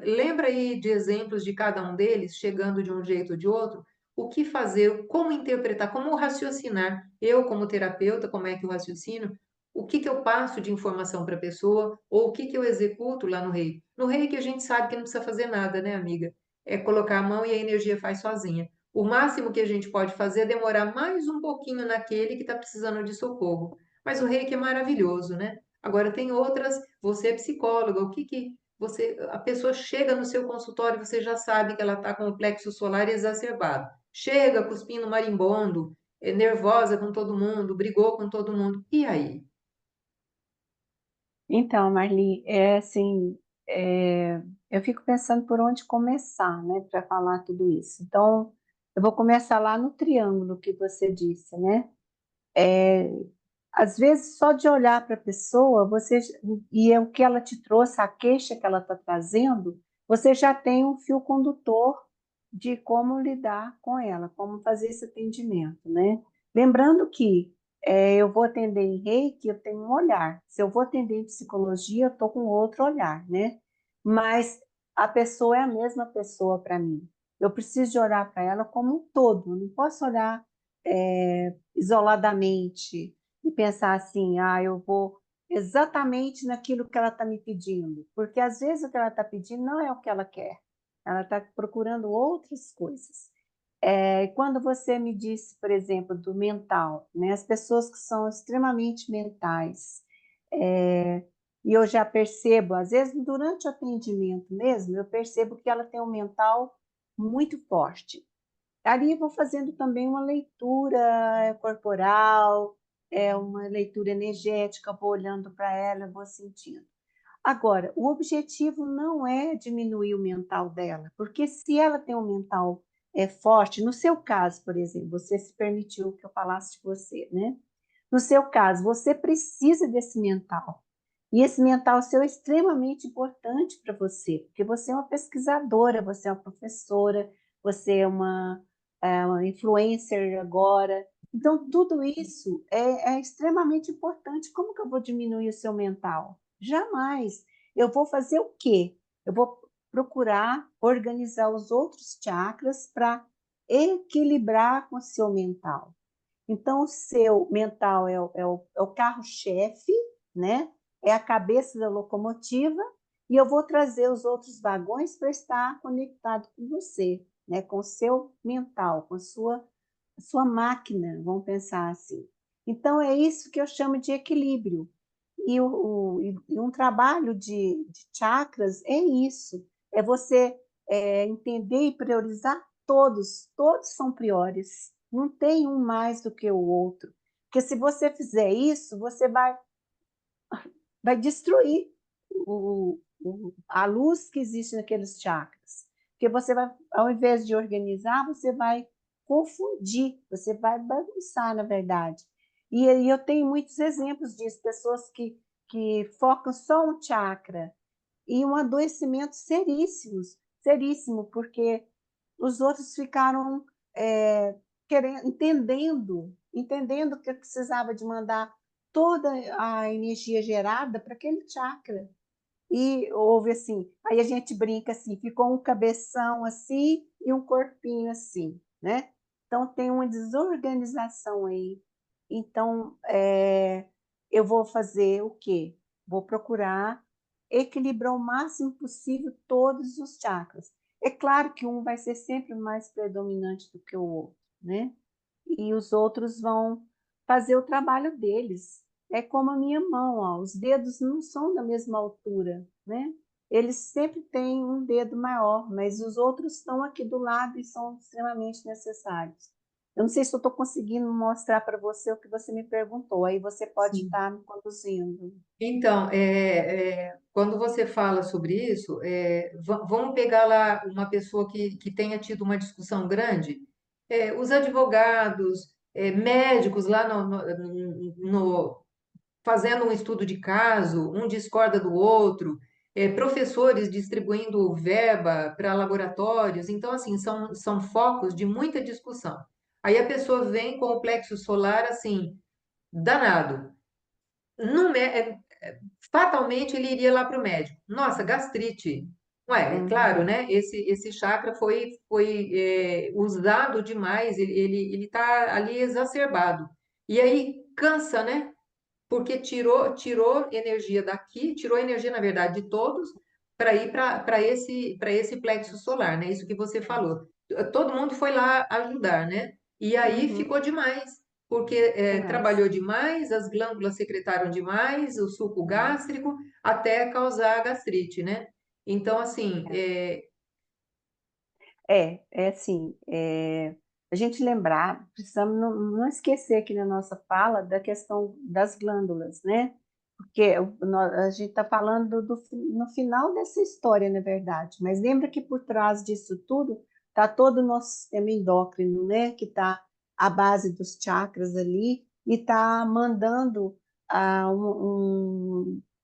Lembra aí de exemplos de cada um deles chegando de um jeito ou de outro? o que fazer, como interpretar, como raciocinar. Eu, como terapeuta, como é que eu raciocino? O que eu passo de informação para a pessoa ou o que eu executo lá no reiki? No reiki a gente sabe que não precisa fazer nada, né, amiga? É colocar a mão e a energia faz sozinha. O máximo que a gente pode fazer é demorar mais um pouquinho naquele que está precisando de socorro. Mas o reiki é maravilhoso, né? Agora tem outras, você é psicóloga, o que que você, a pessoa chega no seu consultório, você já sabe que ela está com o plexo solar exacerbado. Chega cuspindo marimbondo, é nervosa com todo mundo, brigou com todo mundo. E aí? Então, Marli, é assim, é, eu fico pensando por onde começar, né, para falar tudo isso. Então, eu vou começar lá no triângulo que você disse, né? Às vezes, só de olhar para a pessoa, e é o que ela te trouxe, a queixa que ela está trazendo, você já tem um fio condutor de como lidar com ela, como fazer esse atendimento, né? Lembrando que eu vou atender em reiki, eu tenho um olhar. Se eu vou atender em psicologia, eu estou com outro olhar, né? Mas a pessoa é a mesma pessoa para mim. Eu preciso de olhar para ela como um todo, não posso olhar isoladamente e pensar assim, ah, eu vou exatamente naquilo que ela está me pedindo, porque às vezes o que ela está pedindo não é o que ela quer, ela está procurando outras coisas. Quando você me disse, por exemplo, do mental, né, as pessoas que são extremamente mentais, é, e eu já percebo, às vezes durante o atendimento mesmo, eu percebo que ela tem um mental muito forte. Ali eu vou fazendo também uma leitura corporal, uma leitura energética, vou olhando para ela, vou sentindo. Agora, o objetivo não é diminuir o mental dela, porque se ela tem um mental forte, no seu caso, por exemplo, você se permitiu que eu falasse de você, né? No seu caso, você precisa desse mental. E esse mental seu é extremamente importante para você, porque você é uma pesquisadora, você é uma professora, você uma influencer agora. Então, tudo isso é extremamente importante. Como que eu vou diminuir o seu mental? Jamais. Eu vou fazer o quê? Eu vou procurar organizar os outros chakras para equilibrar com o seu mental. Então, o seu mental é o carro-chefe, né? É a cabeça da locomotiva, e eu vou trazer os outros vagões para estar conectado com você, né? Com o seu mental, com a sua máquina, vamos pensar assim. Então, é isso que eu chamo de equilíbrio. E um trabalho de chakras é isso, é você entender e priorizar todos são priores, não tem um mais do que o outro, porque se você fizer isso, você vai destruir a luz que existe naqueles chakras, porque você vai, ao invés de organizar, você vai confundir, você vai bagunçar, na verdade. E aí eu tenho muitos exemplos disso, pessoas que focam só um chakra e um adoecimento seríssimo, porque os outros ficaram entendendo que eu precisava de mandar toda a energia gerada para aquele chakra. E houve assim, aí a gente brinca assim, ficou um cabeção assim e um corpinho assim, né? Então tem uma desorganização aí. Então eu vou fazer o quê? Vou procurar equilibrar o máximo possível todos os chakras. É claro que um vai ser sempre mais predominante do que o outro, né? E os outros vão fazer o trabalho deles. É como a minha mão, ó, os dedos não são da mesma altura, né? Eles sempre têm um dedo maior, mas os outros estão aqui do lado e são extremamente necessários. Eu não sei se eu estou conseguindo mostrar para você o que você me perguntou, aí você pode Sim. estar me conduzindo. Então, quando você fala sobre isso, vamos pegar lá uma pessoa que tenha tido uma discussão grande, os advogados, médicos lá fazendo um estudo de caso, um discorda do outro, professores distribuindo verba para laboratórios, então, assim, são focos de muita discussão. Aí a pessoa vem com o plexo solar, assim, danado. Não, fatalmente ele iria lá para o médico. Nossa, gastrite. Ué, é claro, Uhum. né? Esse chakra foi usado demais, ele tá ali exacerbado. E aí cansa, né? Porque tirou energia daqui, tirou energia, na verdade, de todos, para ir para esse plexo solar, né? Isso que você falou. Todo mundo foi lá ajudar, né? E aí Uhum. ficou demais, porque Demais. trabalhou demais, as glândulas secretaram demais, o suco gástrico, até causar gastrite, né? Então, assim, É assim, a gente lembrar, precisamos não esquecer aqui na nossa fala da questão das glândulas, né? Porque a gente está falando no final dessa história, na verdade, mas lembra que por trás disso tudo está todo o nosso sistema endócrino, né? Que está à base dos chakras ali e está mandando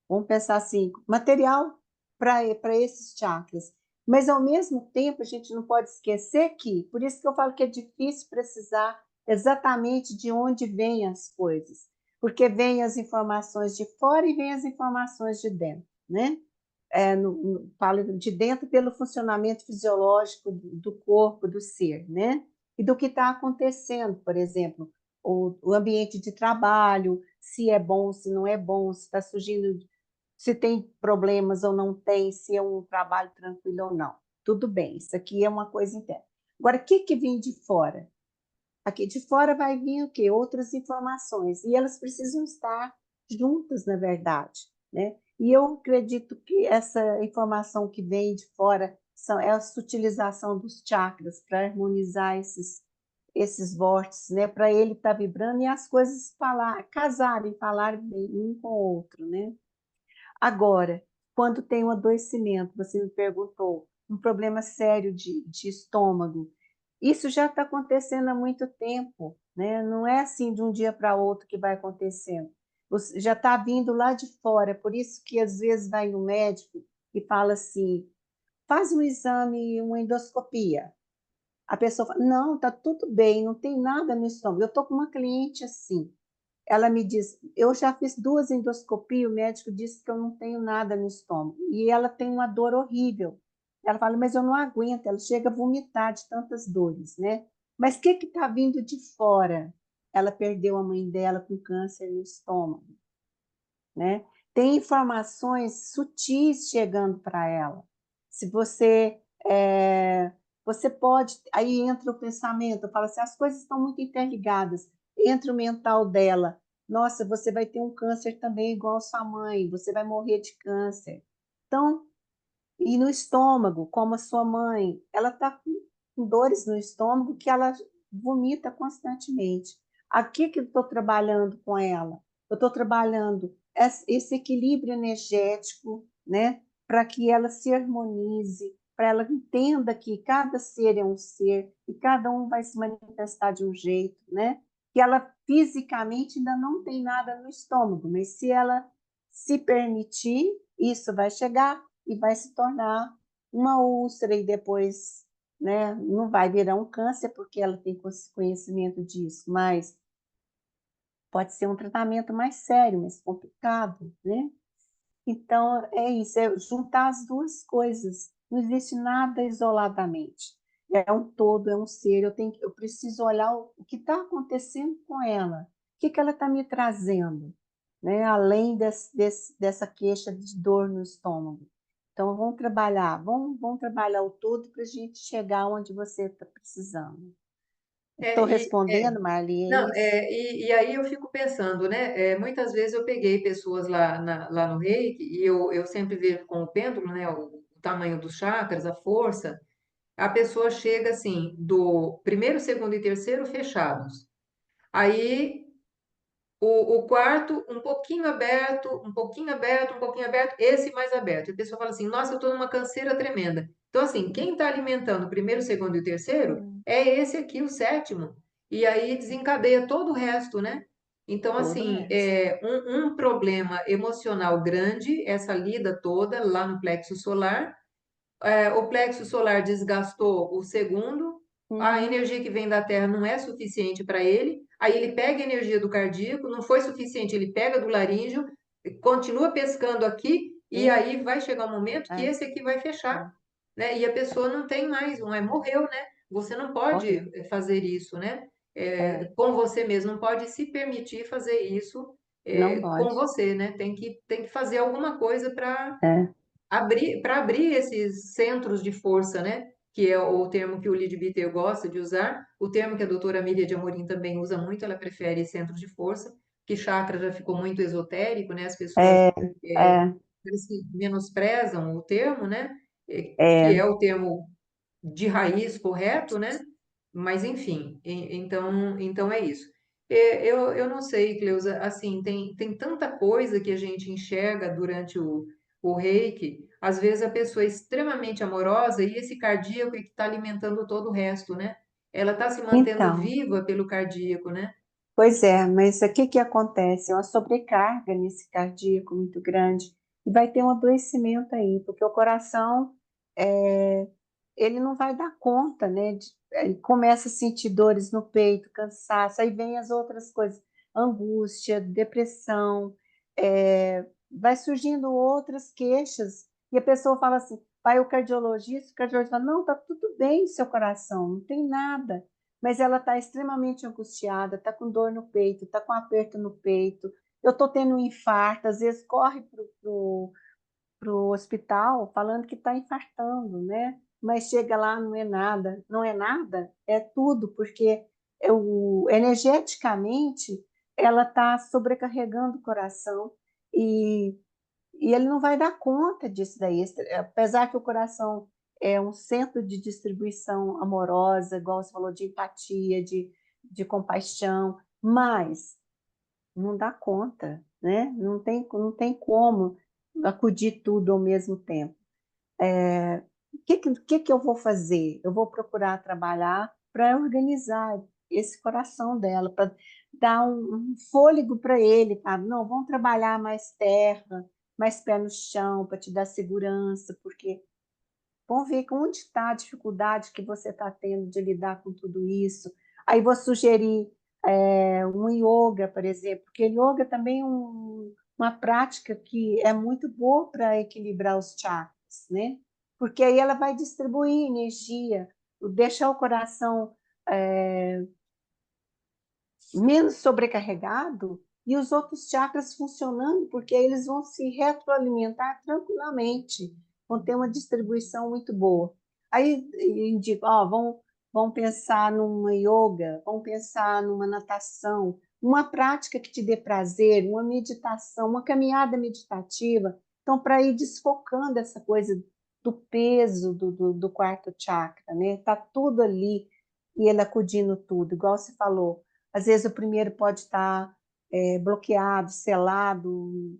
vamos pensar assim, material para esses chakras. Mas, ao mesmo tempo, a gente não pode esquecer que, por isso que eu falo que é difícil precisar exatamente de onde vêm as coisas, porque vêm as informações de fora e vêm as informações de dentro, né? Falo de dentro pelo funcionamento fisiológico do corpo, do ser, né? E do que está acontecendo, por exemplo, o ambiente de trabalho, se é bom, se não é bom, se está surgindo, se tem problemas ou não tem, se é um trabalho tranquilo ou não. Tudo bem, isso aqui é uma coisa interna. Agora, o que que vem de fora? Aqui de fora vai vir o quê? Outras informações, e elas precisam estar juntas, na verdade, né? E eu acredito que essa informação que vem de fora é a sutilização dos chakras para harmonizar esses vórtices, né? Para ele estar vibrando e as coisas casarem, falar bem um com o outro, né? Agora, quando tem um adoecimento, você me perguntou, um problema sério de estômago, isso já está acontecendo há muito tempo, né? Não é assim de um dia para outro que vai acontecendo. Você já está vindo lá de fora, por isso que às vezes vai no médico e fala assim, faz um exame, uma endoscopia. A pessoa fala, não, está tudo bem, não tem nada no estômago. Eu estou com uma cliente assim, ela me diz, eu já fiz 2 endoscopias, o médico disse que eu não tenho nada no estômago. E ela tem uma dor horrível. Ela fala, mas eu não aguento, ela chega a vomitar de tantas dores, né? Mas o que está vindo de fora? Ela perdeu a mãe dela com câncer no estômago, né? Tem informações sutis chegando para ela. Se você pode, aí entra o pensamento, fala assim, as coisas estão muito interligadas. Entra o mental dela, nossa, você vai ter um câncer também igual a sua mãe, você vai morrer de câncer. Então, e no estômago, como a sua mãe, ela está com dores no estômago que ela vomita constantemente. Aqui que eu estou trabalhando com ela, eu estou trabalhando esse equilíbrio energético, né, para que ela se harmonize, para ela entenda que cada ser é um ser e cada um vai se manifestar de um jeito, né? Que ela fisicamente ainda não tem nada no estômago, mas se ela se permitir, isso vai chegar e vai se tornar uma úlcera e depois, né, não vai virar um câncer porque ela tem conhecimento disso, mas pode ser um tratamento mais sério, mais complicado, né? Então, é isso, é juntar as duas coisas. Não existe nada isoladamente. É um todo, é um ser. Eu preciso olhar o que está acontecendo com ela. O que ela está me trazendo, né? Além dessa queixa de dor no estômago. Então, vamos trabalhar o todo para a gente chegar onde você está precisando. é, Estou e, respondendo, Marli, é não, isso? e aí eu fico pensando, né? Muitas vezes eu peguei pessoas lá no Reiki e eu sempre vejo com o pêndulo, né? O tamanho dos chakras, a força. A pessoa chega assim, do primeiro, segundo e terceiro fechados. Aí o quarto um pouquinho aberto, um pouquinho aberto, um pouquinho aberto, esse mais aberto. E a pessoa fala assim: nossa, eu estou numa canseira tremenda. Então, assim, quem está alimentando o primeiro, o segundo e o terceiro Hum, é esse aqui, o sétimo. E aí desencadeia todo o resto, né? Então, todo o assim, resto. um problema emocional grande, essa lida toda lá no plexo solar. O plexo solar desgastou o segundo, a Uhum, energia que vem da Terra não é suficiente para ele, aí ele pega a energia do cardíaco, não foi suficiente, ele pega do laríngeo, continua pescando aqui, E É, aí vai chegar um momento que é, esse aqui vai fechar, é, né? E a pessoa não tem mais, não é, morreu, né? Você não pode morreu. fazer isso, né? É, Com você mesmo, não pode se permitir fazer isso não com pode. você, né? Tem que fazer alguma coisa É. para abrir esses centros de força, né? Que é o termo que o Lead Bitter gosta de usar, o termo que a doutora Miriam de Amorim também usa muito, ela prefere centros de força, que chakra já ficou muito esotérico, né? As pessoas É, é, é, parece que menosprezam o termo, né? Que é. é o termo de raiz correto, né? Mas enfim, então é isso. Eu não sei, Cleusa, assim, tem tanta coisa que a gente enxerga durante o reiki. Às vezes a pessoa é extremamente amorosa e esse cardíaco é que está alimentando todo o resto, né? Ela está se mantendo Então, viva pelo cardíaco, né? pois é, mas o que que acontece? É uma sobrecarga nesse cardíaco muito grande e vai ter um adoecimento aí, porque o coração, é, ele não vai dar conta, né? Ele começa a sentir dores no peito, cansaço, aí vem as outras coisas, angústia, depressão, vai surgindo outras queixas e a pessoa fala assim, vai o cardiologista fala, não, tá tudo bem seu coração, não tem nada, mas ela está extremamente angustiada, está com dor no peito, está com aperto no peito, eu estou tendo um infarto, às vezes corre para o hospital falando que está infartando, né? Mas chega lá, não é nada, não é nada, é tudo, porque energeticamente ela está sobrecarregando o coração e, e ele não vai dar conta disso daí. Apesar que o coração é um centro de distribuição amorosa, igual você falou, de empatia, de compaixão, mas não dá conta, né? Não tem como acudir tudo ao mesmo tempo. O que que eu vou fazer? Eu vou procurar trabalhar para organizar esse coração dela, para dar um fôlego para ele, tá? Não, vamos trabalhar mais terra, mais pé no chão, para te dar segurança, porque vamos ver onde está a dificuldade que você está tendo de lidar com tudo isso. Aí vou sugerir um yoga, por exemplo, porque yoga também é uma prática que é muito boa para equilibrar os chakras, né? Porque aí ela vai distribuir energia, deixar o coração é, menos sobrecarregado e os outros chakras funcionando, porque aí eles vão se retroalimentar tranquilamente, vão ter uma distribuição muito boa. Aí eu indico, ó, vão pensar numa yoga, vão pensar numa natação, uma prática que te dê prazer, uma meditação, uma caminhada meditativa. Então, para ir desfocando essa coisa do peso do quarto chakra, né? Tá tudo ali e ele acudindo tudo, igual você falou. Às vezes o primeiro pode estar bloqueado, selado,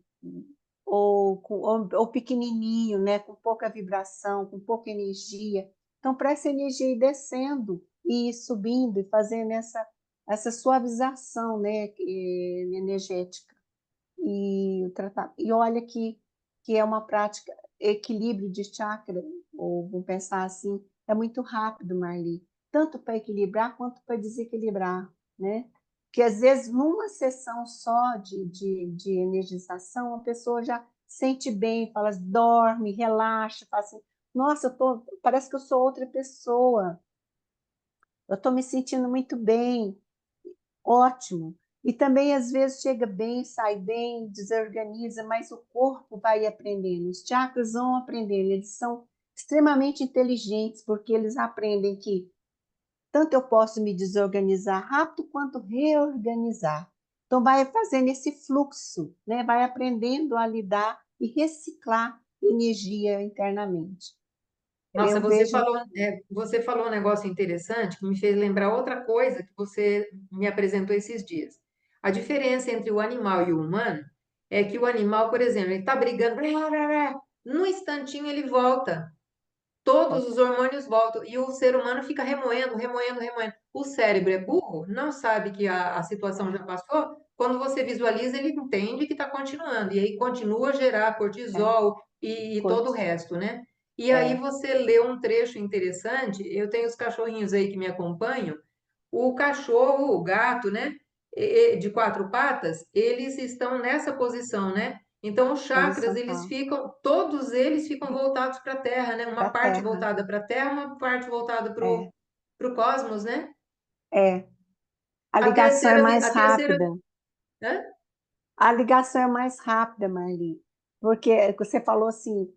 ou pequenininho, né, com pouca vibração, com pouca energia. Então, para essa energia ir descendo e ir subindo e fazendo essa suavização, né, energética. E olha que é uma prática, equilíbrio de chakra, ou vamos pensar assim, é muito rápido, Marli, tanto para equilibrar quanto para desequilibrar, né? Que às vezes numa sessão só de energização, a pessoa já sente bem, fala, dorme, relaxa, fala assim, nossa, parece que eu sou outra pessoa, eu estou me sentindo muito bem, ótimo. E também, às vezes, chega bem, sai bem, desorganiza, mas o corpo vai aprendendo. Os chakras vão aprendendo. Eles são extremamente inteligentes, porque eles aprendem que tanto eu posso me desorganizar rápido, quanto reorganizar. Então, vai fazendo esse fluxo, né? Vai aprendendo a lidar e reciclar energia internamente. Nossa, Eu vejo. você falou um negócio interessante que me fez lembrar outra coisa que você me apresentou esses dias. A diferença entre o animal e o humano é que o animal, por exemplo, ele está brigando, blá, blá, blá, num instantinho ele volta, todos os hormônios voltam e o ser humano fica remoendo, remoendo, remoendo. O cérebro é burro, não sabe que a situação já passou. Quando você visualiza, ele entende que está continuando e aí continua a gerar É, cortisol e todo o curto. resto, né? E aí É, você lê um trecho interessante. Eu tenho os cachorrinhos aí que me acompanham. O cachorro, o gato, né? De quatro patas, eles estão nessa posição, né? Então, os chakras, horizontal, todos eles ficam voltados para a Terra, né? para Uma a parte Terra. voltada para a Terra, uma parte voltada para É, o cosmos, né? é. A ligação é mais A terceira, rápida. hã? A ligação é mais rápida, Marli, porque você falou assim,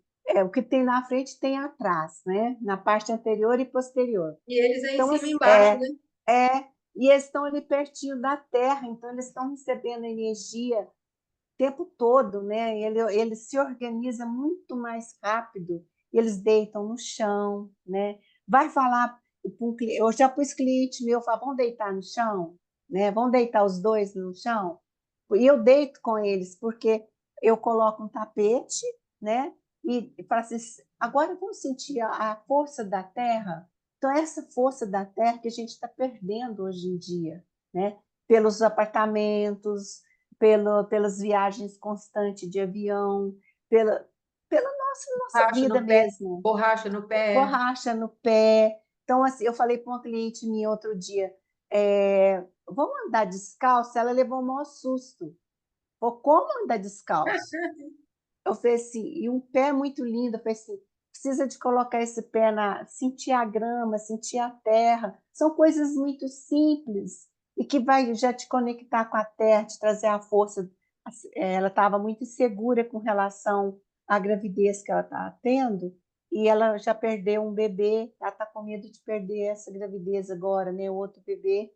o que tem na frente tem atrás, né? Na parte anterior e posterior. E eles aí em Então, cima e assim, embaixo, né? e eles estão ali pertinho da Terra, então eles estão recebendo energia o tempo todo, né? Ele se organiza muito mais rápido, eles deitam no chão, né? Vai falar com o cliente, eu já pus cliente meu, fala, vamos deitar no chão, né? Vamos deitar os dois no chão? E eu deito com eles, porque eu coloco um tapete, né? E falo assim, agora vamos sentir a força da Terra. Então, essa força da Terra que a gente está perdendo hoje em dia, né? Pelos apartamentos, pelas viagens constantes de avião, pela nossa Borracha vida no pé, mesmo, borracha no pé. borracha no pé. Então, assim, eu falei para uma cliente minha outro dia, vamos andar descalço? Ela levou um maior susto. Falou, como andar descalço? Eu falei assim, e um pé muito lindo. Eu falei assim, precisa de colocar esse pé sentir a grama, sentir a terra. São coisas muito simples e que vai já te conectar com a terra, te trazer a força. Ela estava muito insegura com relação à gravidez que ela estava tendo e ela já perdeu um bebê. Ela está com medo de perder essa gravidez agora, né? Outro bebê.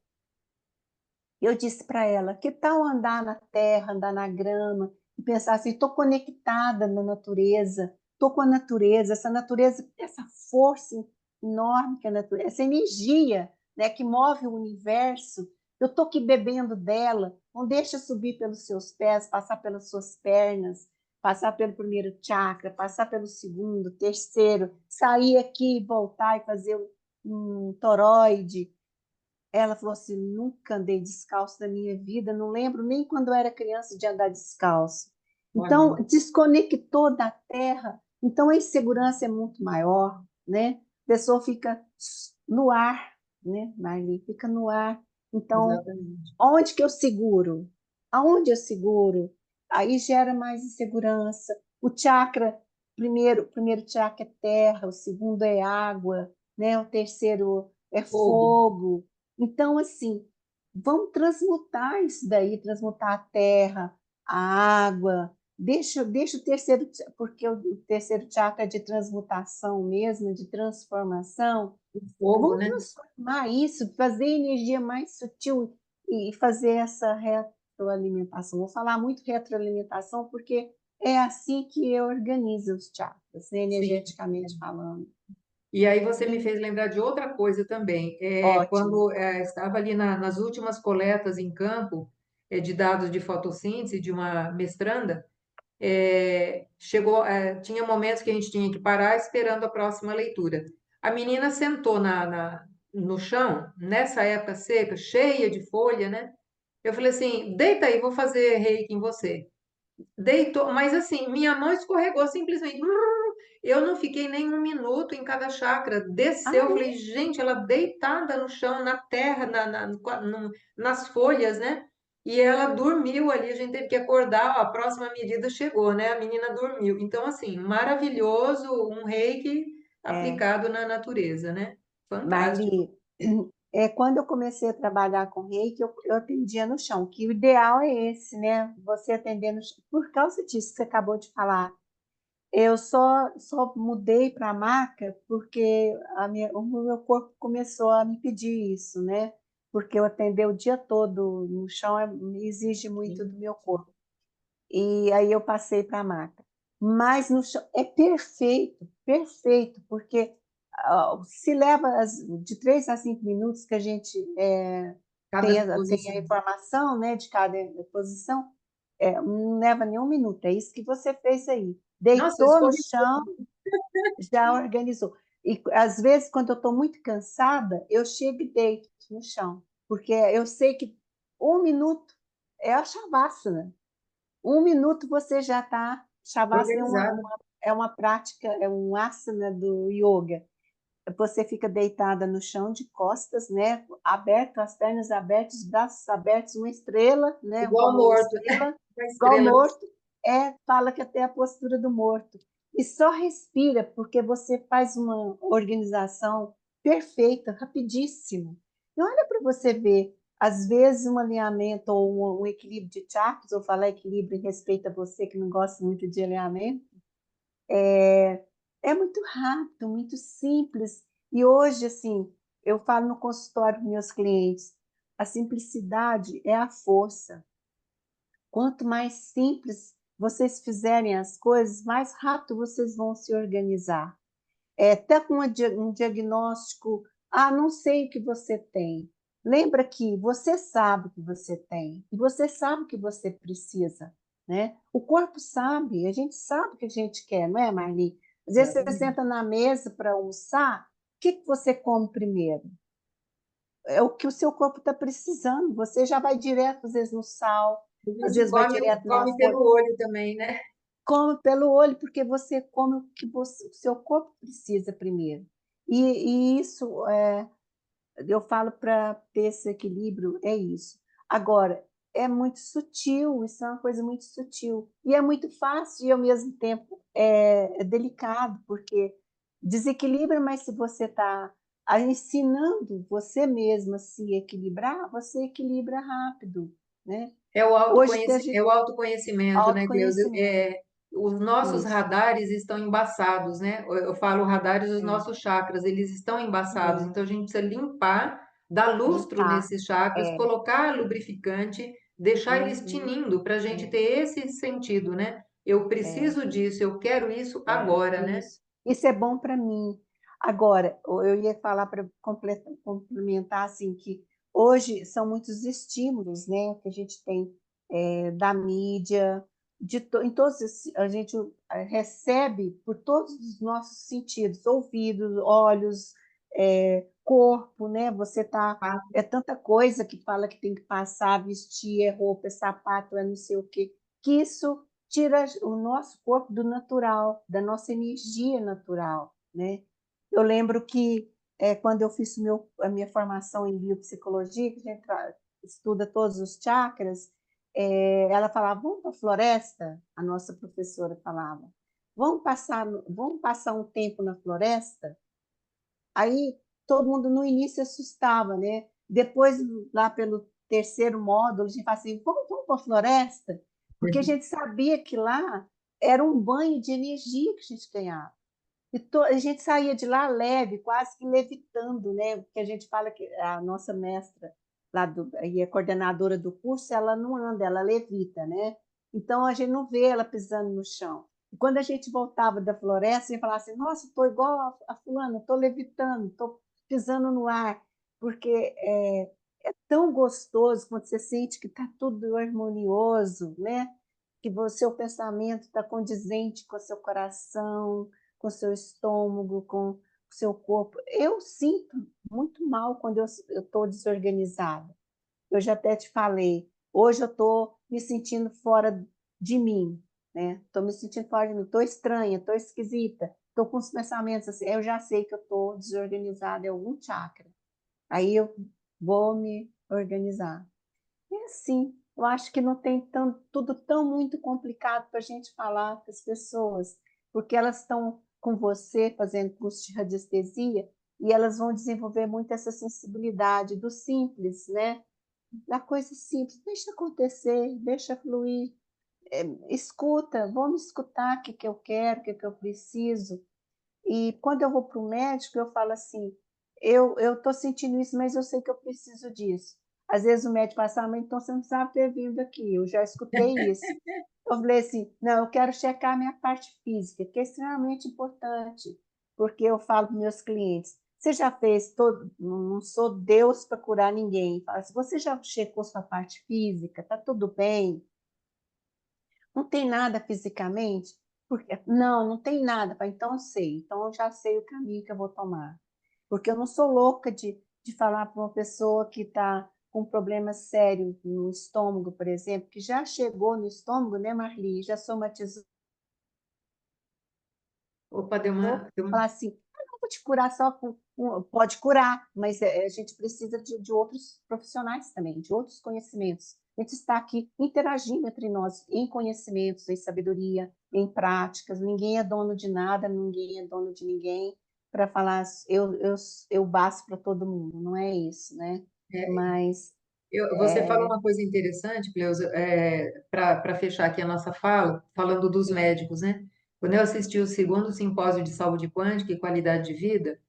Eu disse para ela, que tal andar na terra, andar na grama, e pensar assim, estou conectada na natureza, estou com a natureza, essa força enorme que é a natureza, essa energia, né, que move o universo, eu estou aqui bebendo dela, não deixa subir pelos seus pés, passar pelas suas pernas, passar pelo primeiro chakra, passar pelo segundo, terceiro, sair aqui, voltar e fazer um toroide. Ela falou assim: nunca andei descalço na minha vida, não lembro nem quando eu era criança de andar descalço. Então, Olha, desconectou da terra, então a insegurança é muito maior, né? A pessoa fica no ar, né, Marli? Fica no ar. Então, exatamente. onde que eu seguro? Aonde eu seguro? Aí gera mais insegurança. O chakra, o primeiro chakra é terra, o segundo é água, né? O terceiro é Fogo. fogo. Então, assim, vamos transmutar isso daí, transmutar a terra, a água. Deixa o terceiro, porque o terceiro chakra é de transmutação mesmo, de transformação. O fogo, Vamos né? transformar isso, fazer energia mais sutil e fazer essa retroalimentação. Vou falar muito retroalimentação porque é assim que eu organizo os chakras, né, Sim. energeticamente falando. E aí você me E, fez lembrar de outra coisa também. ótimo. Quando estava ali nas últimas coletas em campo, de dados de fotossíntese de uma mestranda, tinha momentos que a gente tinha que parar esperando a próxima leitura. A menina sentou no chão, nessa época seca, cheia de folha, né? Eu falei assim, deita aí, vou fazer reiki em você. Deitou, mas assim, minha mão escorregou simplesmente. Eu não fiquei nem um minuto em cada chakra. Ah, Desceu, eu falei, é? gente, ela deitada no chão, na terra, nas folhas, né? E ela dormiu ali, a gente teve que acordar, ó, a próxima medida chegou, né? A menina dormiu. Então, assim, maravilhoso, um reiki É. aplicado na natureza, né? Fantástico. Marli, quando eu comecei a trabalhar com reiki, eu atendia no chão, que o ideal é esse, né? Você atender no chão. Por causa disso que você acabou de falar, eu só mudei para a maca porque o meu corpo começou a me pedir isso, né? Porque eu atender o dia todo no chão exige muito do Sim. meu corpo. E aí eu passei para a maca. Mas no chão é perfeito, perfeito, porque se leva de 3 a 5 minutos que a gente Cada tem a posição. informação, né, de cada posição, não leva nem um minuto. É isso que você fez aí. Nossa, Deitou no escorre. chão, já organizou. E às vezes, quando eu estou muito cansada, eu chego e deito no chão, porque eu sei que 1 minuto é a shavasana. 1 minuto você já está. Shavasana Organizado. é uma prática, é um asana do yoga. Você fica deitada no chão de costas, né? Aberto, as pernas abertas, os braços abertos, uma estrela, né? Igual Como uma morto, estrela, uma igual estrela. morto. fala que até a postura do morto. E só respira, porque você faz uma organização perfeita, rapidíssimo. E olha para você ver, às vezes um alinhamento ou um equilíbrio de chakras, ou falar equilíbrio em respeito a você que não gosta muito de alinhamento, é muito rápido, muito simples. E hoje, assim, eu falo no consultório com meus clientes, a simplicidade é a força. Quanto mais simples vocês fizerem as coisas, mais rápido vocês vão se organizar. Até com um diagnóstico, não sei o que você tem. Lembra que você sabe o que você tem e você sabe o que você precisa, né? O corpo sabe, a gente sabe o que a gente quer, não é, Marli? Às vezes você Exatamente. senta na mesa para almoçar, o que você come primeiro? É o que o seu corpo está precisando. Você já vai direto, às vezes, no sal, A às gente vezes vai come, direto na come folha. pelo olho também, né? Come pelo olho, porque você come o que o seu corpo precisa primeiro. E isso, eu falo para ter esse equilíbrio, é isso. Agora, é muito sutil, isso é uma coisa muito sutil. E é muito fácil e, ao mesmo tempo, é delicado, porque desequilibra, mas se você está ensinando você mesma a se equilibrar, você equilibra rápido, né? Hoje tem É o autoconhecimento, né, Cleusa? autoconhecimento. Os nossos Isso. radares estão embaçados, né? Eu falo radares dos É, nossos chakras, eles estão embaçados. é. Então a gente precisa limpar, dar lustro Limpar. nesses chakras, É. colocar lubrificante, deixar eles Uhum. tinindo para a gente É. ter esse sentido, né? Eu É. preciso disso, eu quero isso agora, né? Isso. Isso é bom para mim. Agora, eu ia falar para complementar assim que hoje são muitos estímulos, né, que a gente tem da mídia, em todos a gente recebe por todos os nossos sentidos, ouvidos, olhos, corpo, né? Você tá tanta coisa que fala que tem que passar, vestir, é roupa, é sapato, é não sei o quê, que isso tira o nosso corpo do natural, da nossa energia natural, né? Eu lembro que quando eu fiz a minha formação em biopsicologia, que a gente estuda todos os chakras, ela falava, vamos para a floresta, a nossa professora falava, vamos passar um tempo na floresta. Aí todo mundo no início assustava, né? Depois, lá pelo terceiro módulo, a gente fala assim, vamos para a floresta? Porque a gente sabia que lá era um banho de energia que a gente ganhava. E a gente saía de lá leve, quase que levitando, né? Porque a gente fala que a nossa mestra, e a coordenadora do curso, ela não anda, ela levita, né? Então a gente não vê ela pisando no chão. E quando a gente voltava da floresta, a gente falava assim: nossa, estou igual a fulana, estou levitando, estou pisando no ar, porque é tão gostoso quando você sente que está tudo harmonioso, né? Que o seu pensamento está condizente com o seu coração, com o seu estômago, com o seu corpo. Eu sinto muito mal quando eu estou desorganizada. Eu já até te falei, hoje eu estou me sentindo fora de mim, né? Estou me sentindo fora de mim, estou estranha, estou esquisita, estou com os pensamentos assim, eu já sei que eu estou desorganizada em algum chakra. Aí eu vou me organizar. E assim, eu acho que não tem tudo tão muito complicado para a gente falar para as pessoas, porque elas estão com você fazendo curso de radiestesia e elas vão desenvolver muito essa sensibilidade do simples, né? Da coisa simples, deixa acontecer, deixa fluir, escuta, vamos escutar o que, que eu quero, o que, que eu preciso. E quando eu vou para o médico, eu falo assim, eu estou sentindo isso, mas eu sei que eu preciso disso. Às vezes o médico fala assim, mas então você não precisava ter vindo aqui, eu já escutei isso. Eu falei assim, não, eu quero checar a minha parte física, que é extremamente importante, porque eu falo para meus clientes, você já fez todo, não sou Deus para curar ninguém, fala assim, você já checou sua parte física, está tudo bem? Não tem nada fisicamente? Porque, não tem nada. Então eu sei. Então eu já sei o caminho que eu vou tomar. Porque eu não sou louca de falar para uma pessoa que está com um problema sério no estômago, por exemplo, que já chegou no estômago, né, Marli? Já somatizou. Opa, deu uma... Falar assim, não vou te curar só com. Pode curar, mas a gente precisa de outros profissionais também, de outros conhecimentos, A gente está aqui interagindo entre nós em conhecimentos, em sabedoria, em práticas. Ninguém é dono de nada, ninguém é dono de ninguém para falar eu basto para todo mundo. Não é isso, né? É, Mas você falou é, uma coisa interessante, Cleusa, para fechar aqui a nossa fala, falando dos sim, médicos, né? Quando eu assisti o segundo simpósio de saúde quântica e qualidade de vida,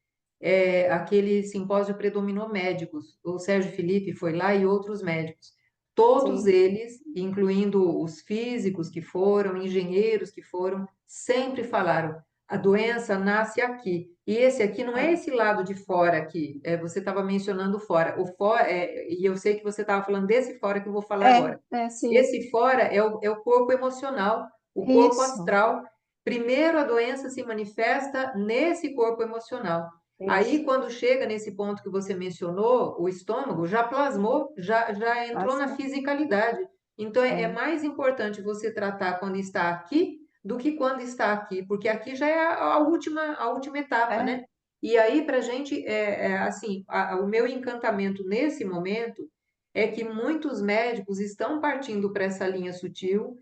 aquele simpósio predominou médicos. O Sérgio Felipe foi lá e outros médicos. Todos sim, eles, incluindo os físicos que foram, engenheiros que foram, sempre falaram: a doença nasce aqui. E esse aqui não é é, esse lado de fora aqui. Você estava mencionando fora. O fora e eu sei que você estava falando desse fora que eu vou falar agora. sim, Esse fora é o corpo emocional, o corpo isso, astral. Primeiro a doença se manifesta nesse corpo emocional. Aí, isso, quando chega nesse ponto que você mencionou, o estômago já plasmou, já entrou na plasma, fisicalidade. Então, é é, mais importante você tratar quando está aqui do que quando está aqui, porque aqui já é a última etapa, é, né? E aí, para a gente, assim, o meu encantamento nesse momento é que muitos médicos estão partindo para essa linha sutil.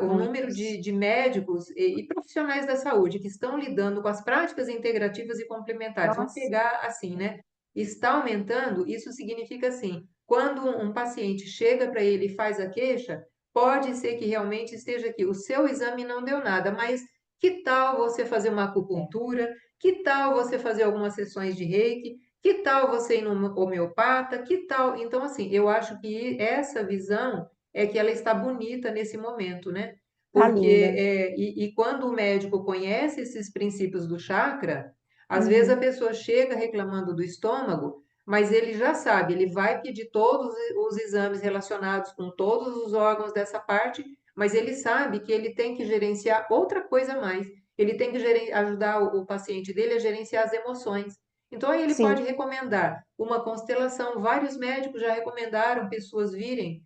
O número de, muitos. de médicos e profissionais da saúde que estão lidando com as práticas integrativas e complementares, vamos Nossa, pegar assim, né? Está aumentando, isso significa assim, quando um paciente chega para ele e faz a queixa, pode ser que realmente esteja aqui. O seu exame não deu nada, mas que tal você fazer uma é, acupuntura? Que tal você fazer algumas sessões de reiki? Que tal você ir no homeopata? Que tal? Então, assim, eu acho que essa visão é que ela está bonita nesse momento, né? tá Porque, linda. e quando o médico conhece esses princípios do chakra, às vezes a Uhum, pessoa chega reclamando do estômago, mas ele já sabe, ele vai pedir todos os exames relacionados com todos os órgãos dessa parte, mas ele sabe que ele tem que gerenciar outra coisa a mais. Ele tem que ajudar o paciente dele a gerenciar as emoções. Então, aí ele pode sim, recomendar uma constelação. Vários médicos já recomendaram pessoas virem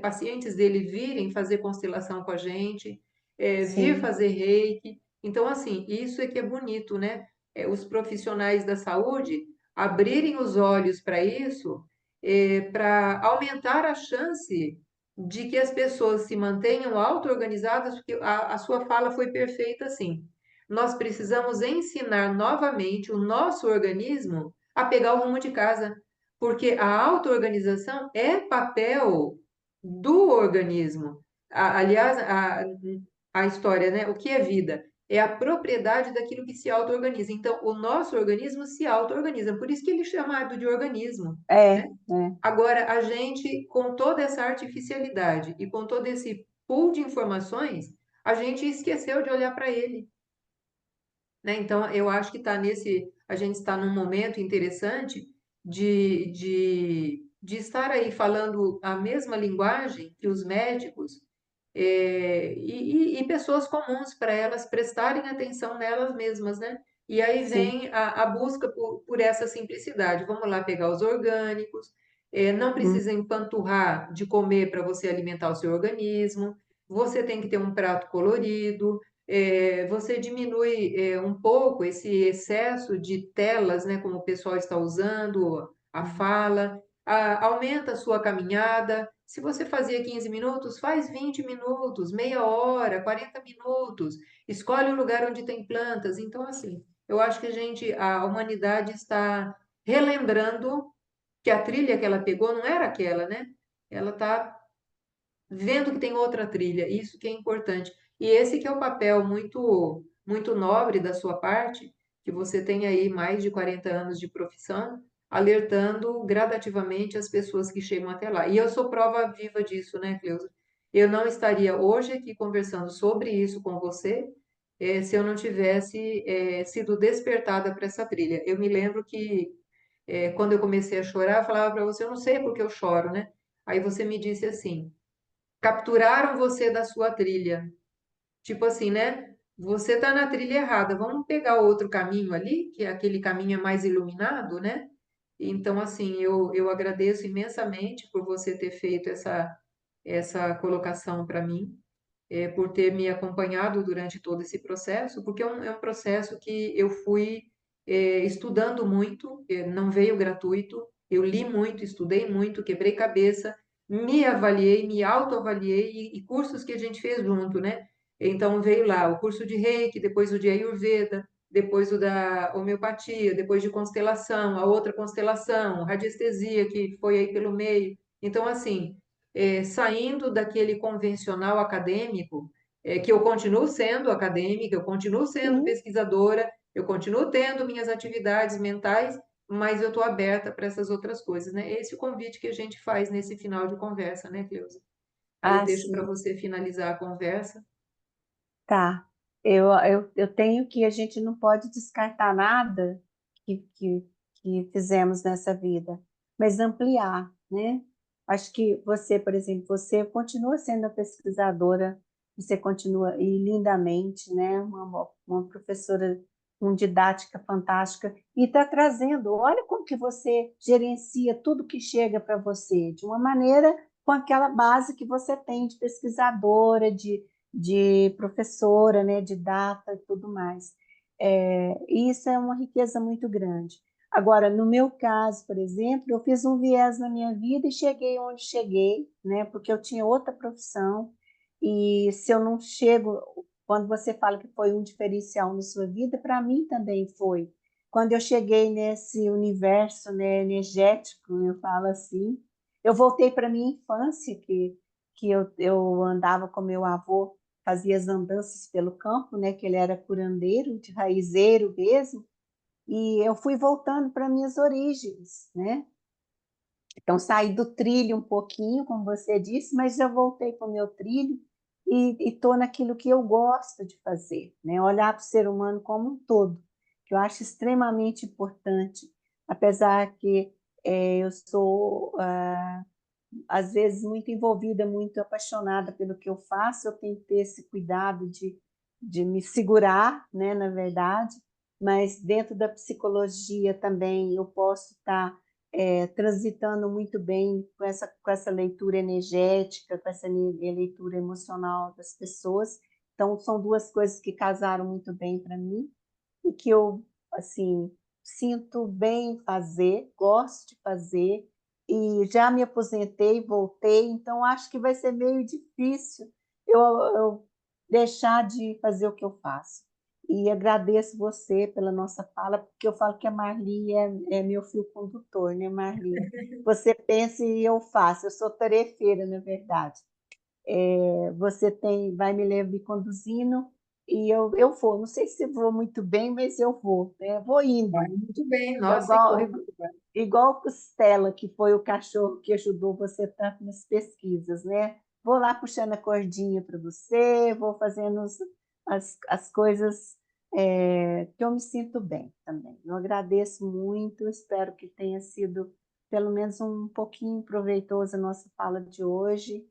pacientes dele virem fazer constelação com a gente, vir sim, fazer reiki. Então, assim, isso é que é bonito, né? Os profissionais da saúde abrirem os olhos para isso, para aumentar a chance de que as pessoas se mantenham auto-organizadas, porque a sua fala foi perfeita, assim. Nós precisamos ensinar novamente o nosso organismo a pegar o rumo de casa, porque a auto-organização é papel do organismo. Aliás, a história, né? O que é vida? É a propriedade daquilo que se auto-organiza. Então, o nosso organismo se auto-organiza, por isso que ele é chamado de organismo, né? é. Agora, a gente, com toda essa artificialidade e com todo esse pool de informações, a gente esqueceu de olhar para ele, né? Então, eu acho que a gente está num momento interessante de estar aí falando a mesma linguagem que os médicos e pessoas comuns para elas prestarem atenção nelas mesmas, né? E aí Sim, vem a busca por essa simplicidade. Vamos lá pegar os orgânicos, não hum, precisa empanturrar de comer para você alimentar o seu organismo, você tem que ter um prato colorido, você diminui um pouco esse excesso de telas, né, como o pessoal está usando, a hum, fala, aumenta a sua caminhada. Se você fazia 15 minutos, faz 20 minutos, meia hora, 40 minutos. Escolhe um lugar onde tem plantas. Então, assim, eu acho que a humanidade está relembrando que a trilha que ela pegou não era aquela, né? Ela está vendo que tem outra trilha, isso que é importante. E esse que é o papel muito muito nobre da sua parte, que você tem aí mais de 40 anos de profissão, alertando gradativamente as pessoas que chegam até lá. E eu sou prova viva disso, né, Cleusa? Eu não estaria hoje aqui conversando sobre isso com você, se eu não tivesse sido despertada para essa trilha. Eu me lembro que quando eu comecei a chorar, eu falava para você, eu não sei por que eu choro, né? Aí você me disse assim: capturaram você da sua trilha. Tipo assim, né? Você está na trilha errada. Vamos pegar outro caminho ali, que é aquele caminho mais iluminado, né? Então, assim, eu agradeço imensamente por você ter feito essa colocação para mim, por ter me acompanhado durante todo esse processo, porque é um processo que eu fui estudando muito, não veio gratuito, eu li muito, estudei muito, quebrei cabeça, me avaliei, me autoavaliei e cursos que a gente fez junto, né? Então veio lá o curso de Reiki, depois o de Ayurveda, depois o da homeopatia, depois de constelação, a outra constelação, radiestesia que foi aí pelo meio. Então, assim, saindo daquele convencional acadêmico, que eu continuo sendo acadêmica, eu continuo sendo Sim. pesquisadora, eu continuo tendo minhas atividades mentais, mas eu estou aberta para essas outras coisas, né? Esse é o convite que a gente faz nesse final de conversa, né, Cleusa? Aí eu Ah, deixo para sim. você finalizar a conversa. Tá. Eu tenho que a gente não pode descartar nada que, que, que fizemos nessa vida, mas ampliar, né? Acho que você, por exemplo, você continua sendo a pesquisadora, você continua, e lindamente, né? Uma professora com didática fantástica, e está trazendo, olha como que você gerencia tudo que chega para você, de uma maneira com aquela base que você tem de pesquisadora, de professora, né, de data e tudo mais. E isso é uma riqueza muito grande. Agora, no meu caso, por exemplo, eu fiz um viés na minha vida e cheguei onde cheguei, né, porque eu tinha outra profissão, e se eu não chego, quando você fala que foi um diferencial na sua vida, para mim também foi. Quando eu cheguei nesse universo, né, energético, eu falo assim, eu voltei para minha infância, que eu andava com meu avô, fazia as andanças pelo campo, né, que ele era curandeiro, de raizeiro mesmo, e eu fui voltando para minhas origens, né? Então saí do trilho um pouquinho, como você disse, mas eu voltei para o meu trilho e estou naquilo que eu gosto de fazer, né? Olhar para o ser humano como um todo, que eu acho extremamente importante, apesar que eu sou às vezes muito envolvida, muito apaixonada pelo que eu faço, eu tenho que ter esse cuidado de me segurar, né, na verdade, mas dentro da psicologia também eu posso estar transitando muito bem com essa leitura energética, com essa leitura emocional das pessoas. Então, são duas coisas que casaram muito bem para mim e que eu, assim, sinto bem em fazer, gosto de fazer, e já me aposentei, voltei, então acho que vai ser meio difícil eu deixar de fazer o que eu faço. E agradeço você pela nossa fala, porque eu falo que a Marli é meu fio condutor, né, Marli? Você pensa e eu faço, eu sou tarefeira, na verdade. Você vai me conduzindo e eu vou. Não sei se vou muito bem, mas eu vou, né? Vou Vai indo. muito bem, É nossa, igual, como. igual o Costela, que foi o cachorro que ajudou você tanto nas pesquisas, né? Vou lá puxando a cordinha para você, vou fazendo as coisas que eu me sinto bem também. Eu agradeço muito, espero que tenha sido pelo menos um pouquinho proveitosa a nossa fala de hoje.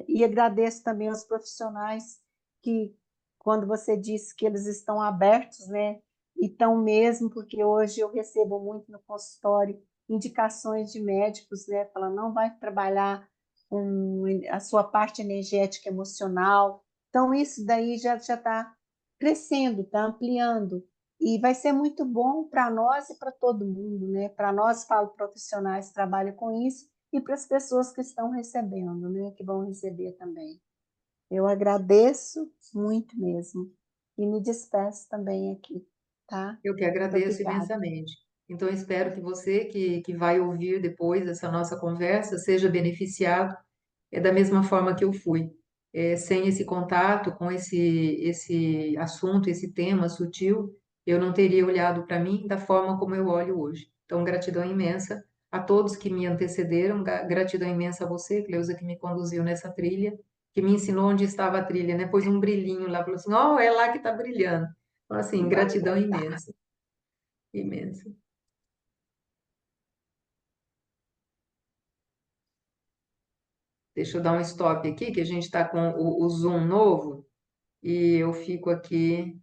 E agradeço também aos profissionais que, quando você disse que eles estão abertos, né? E estão mesmo, porque hoje eu recebo muito no consultório indicações de médicos, né? Falando, não vai trabalhar com a sua parte energética emocional. Então, isso daí já está crescendo, está ampliando. E vai ser muito bom para nós e para todo mundo, né? Para nós, falo profissionais que trabalham com isso, e para as pessoas que estão recebendo, né? Que vão receber também. Eu agradeço muito mesmo. E me despeço também aqui, tá? Eu que Muito agradeço obrigada. imensamente. Então, espero que você que vai ouvir depois essa nossa conversa seja beneficiado da mesma forma que eu fui. Sem esse contato com esse assunto, esse tema sutil, eu não teria olhado para mim da forma como eu olho hoje. Então, gratidão imensa a todos que me antecederam, gratidão imensa a você, Cleusa, que me conduziu nessa trilha, que me ensinou onde estava a trilha, né? Pôs um brilhinho lá, falou assim, oh, é lá que está brilhando. Então, assim, gratidão imensa, imensa. Deixa eu dar um stop aqui, que a gente está com o Zoom novo, e eu fico aqui